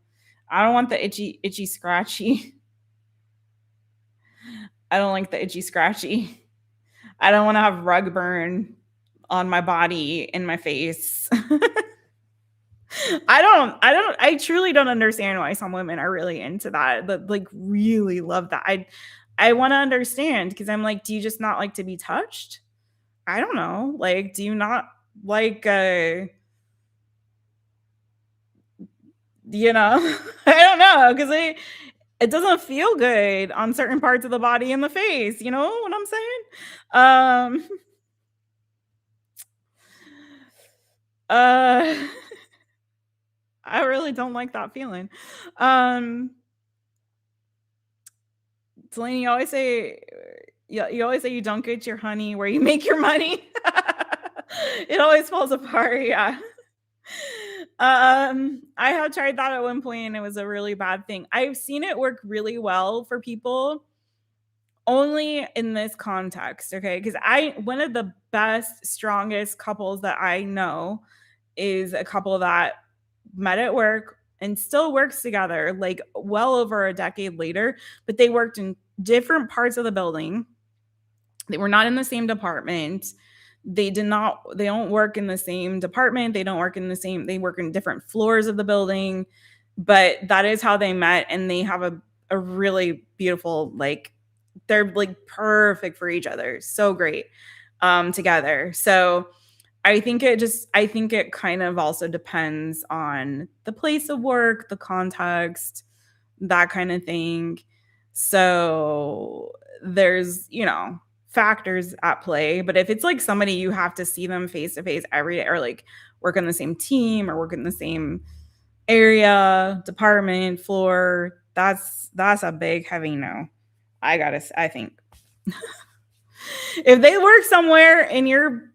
I don't want the itchy scratchy. I don't like the itchy scratchy. I don't want to have rug burn on my body, in my face. I truly don't understand why some women are really into that, like really love that. I want to understand, because I'm like, do you just not like to be touched? I don't know. Like, do you not like I don't know, because it doesn't feel good on certain parts of the body and the face. You know what I'm saying? I really don't like that feeling. Delaney, you always say you don't get your honey where you make your money. It always falls apart. Yeah. I have tried that at one point and it was a really bad thing. I've seen it work really well for people only in this context, okay? Because one of the best, strongest couples that I know is a couple that met at work and still works together, like well over a decade later, but they worked in different parts of the building. They were not in the same department. They don't work in the same department. They work in different floors of the building, but that is how they met. And they have a really beautiful, like, they're like perfect for each other. So great together. So I think it kind of also depends on the place of work, the context, that kind of thing. So there's, factors at play. But if it's like somebody you have to see them face to face every day, or like work on the same team or work in the same area, department, floor, that's a big heavy no. I think. If they work somewhere in your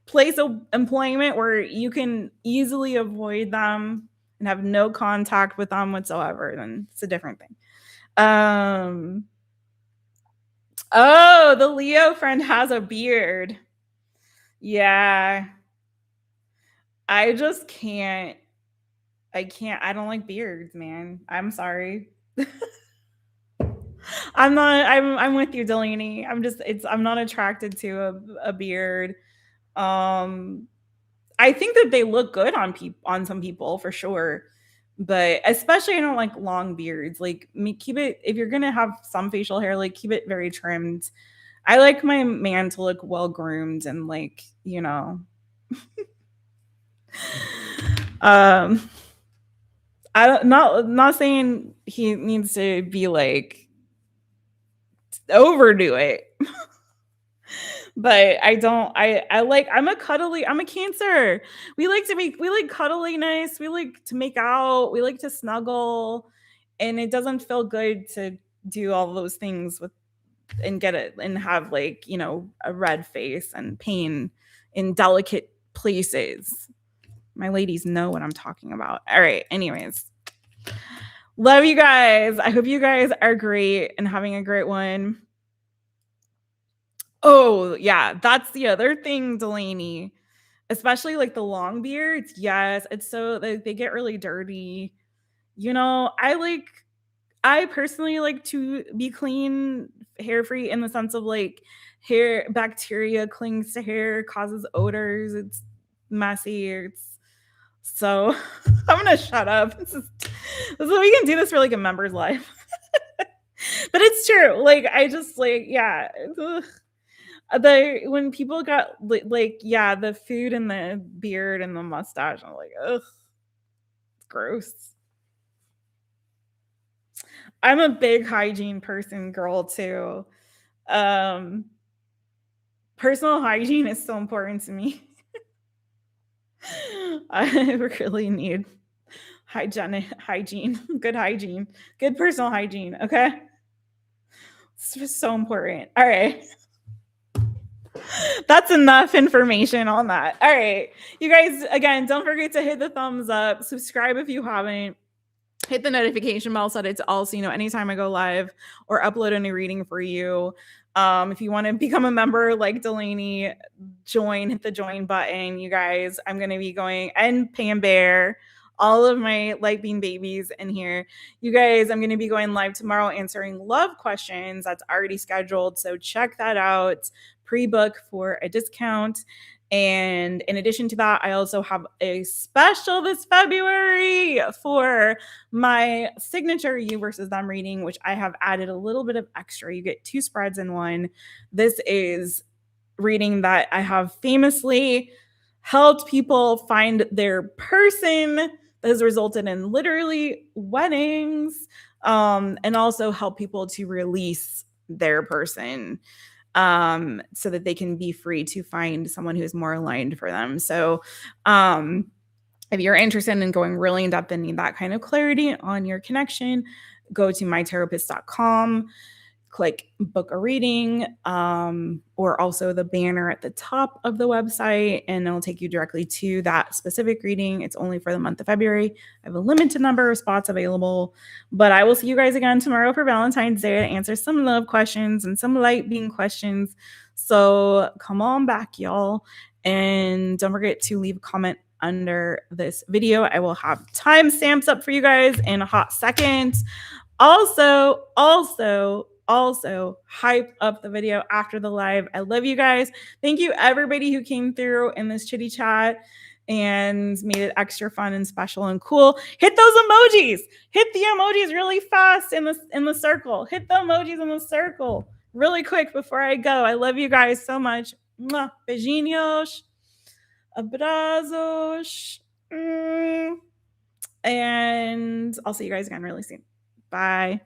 place of employment where you can easily avoid them and have no contact with them whatsoever, then it's a different thing. Oh, the Leo friend has a beard. Yeah. I just can't. I don't like beards, man. I'm sorry. I'm with you, Delaney. I'm not attracted to a beard. I think that they look good on some people for sure, but especially I don't like long beards. Like, keep it, if you're gonna have some facial hair, like keep it very trimmed. I like my man to look well groomed and like, not saying he needs to be like overdo it. But I'm a Cancer. We like cuddly nice. We like to make out. We like to snuggle. And it doesn't feel good to do all those things and get it and have like, a red face and pain in delicate places. My ladies know what I'm talking about. All right. Anyways, love you guys. I hope you guys are great and having a great one. Oh, yeah, that's the other thing, Delaney. Especially like the long beards. Yes, it's so they get really dirty. I personally like to be clean, hair free in the sense of like hair bacteria clings to hair, causes odors. It's messy. So I'm gonna shut up. This is we can do this for like a member's life. But it's true. Like I just like, yeah. Ugh. When people got like, yeah, the food and the beard and the mustache, I'm like, ugh, it's gross. I'm a big hygiene girl too. Personal hygiene is so important to me. I really need hygiene, good personal hygiene. Okay, it's just so important. All right. That's enough information on that. All right. You guys, again, don't forget to hit the thumbs up. Subscribe if you haven't. Hit the notification bell so that it's all so you know anytime I go live or upload a new reading for you. If you want to become a member like Delaney, hit the join button. You guys, I'm going to be going, and Pam Bear, all of my light bean babies in here. You guys, I'm going to be going live tomorrow answering love questions. That's already scheduled. So check that out. Pre-book for a discount. And in addition to that, I also have a special this February for my signature You versus Them reading, which I have added a little bit of extra. You get 2 spreads in one. This is reading that I have famously helped people find their person that has resulted in literally weddings, and also help people to release their person. So that they can be free to find someone who's more aligned for them. So if you're interested in going really in depth and need that kind of clarity on your connection, go to mytherapist.com. click book a reading, or also the banner at the top of the website, and it'll take you directly to that specific reading. It's only for the month of February. I have a limited number of spots available, but I will see you guys again tomorrow for Valentine's Day to answer some love questions and some light being questions. So come on back, y'all. And don't forget to leave a comment under this video. I will have timestamps up for you guys in a hot second. Also, hype up the video after the live. I love you guys. Thank you everybody who came through in this chitty chat and made it extra fun and special and cool. Hit those emojis. Hit the emojis really fast in the circle. Hit the emojis in the circle really quick before I go. I love you guys so much. Mwah. Beijinhos. Abrazos. And I'll see you guys again really soon. Bye.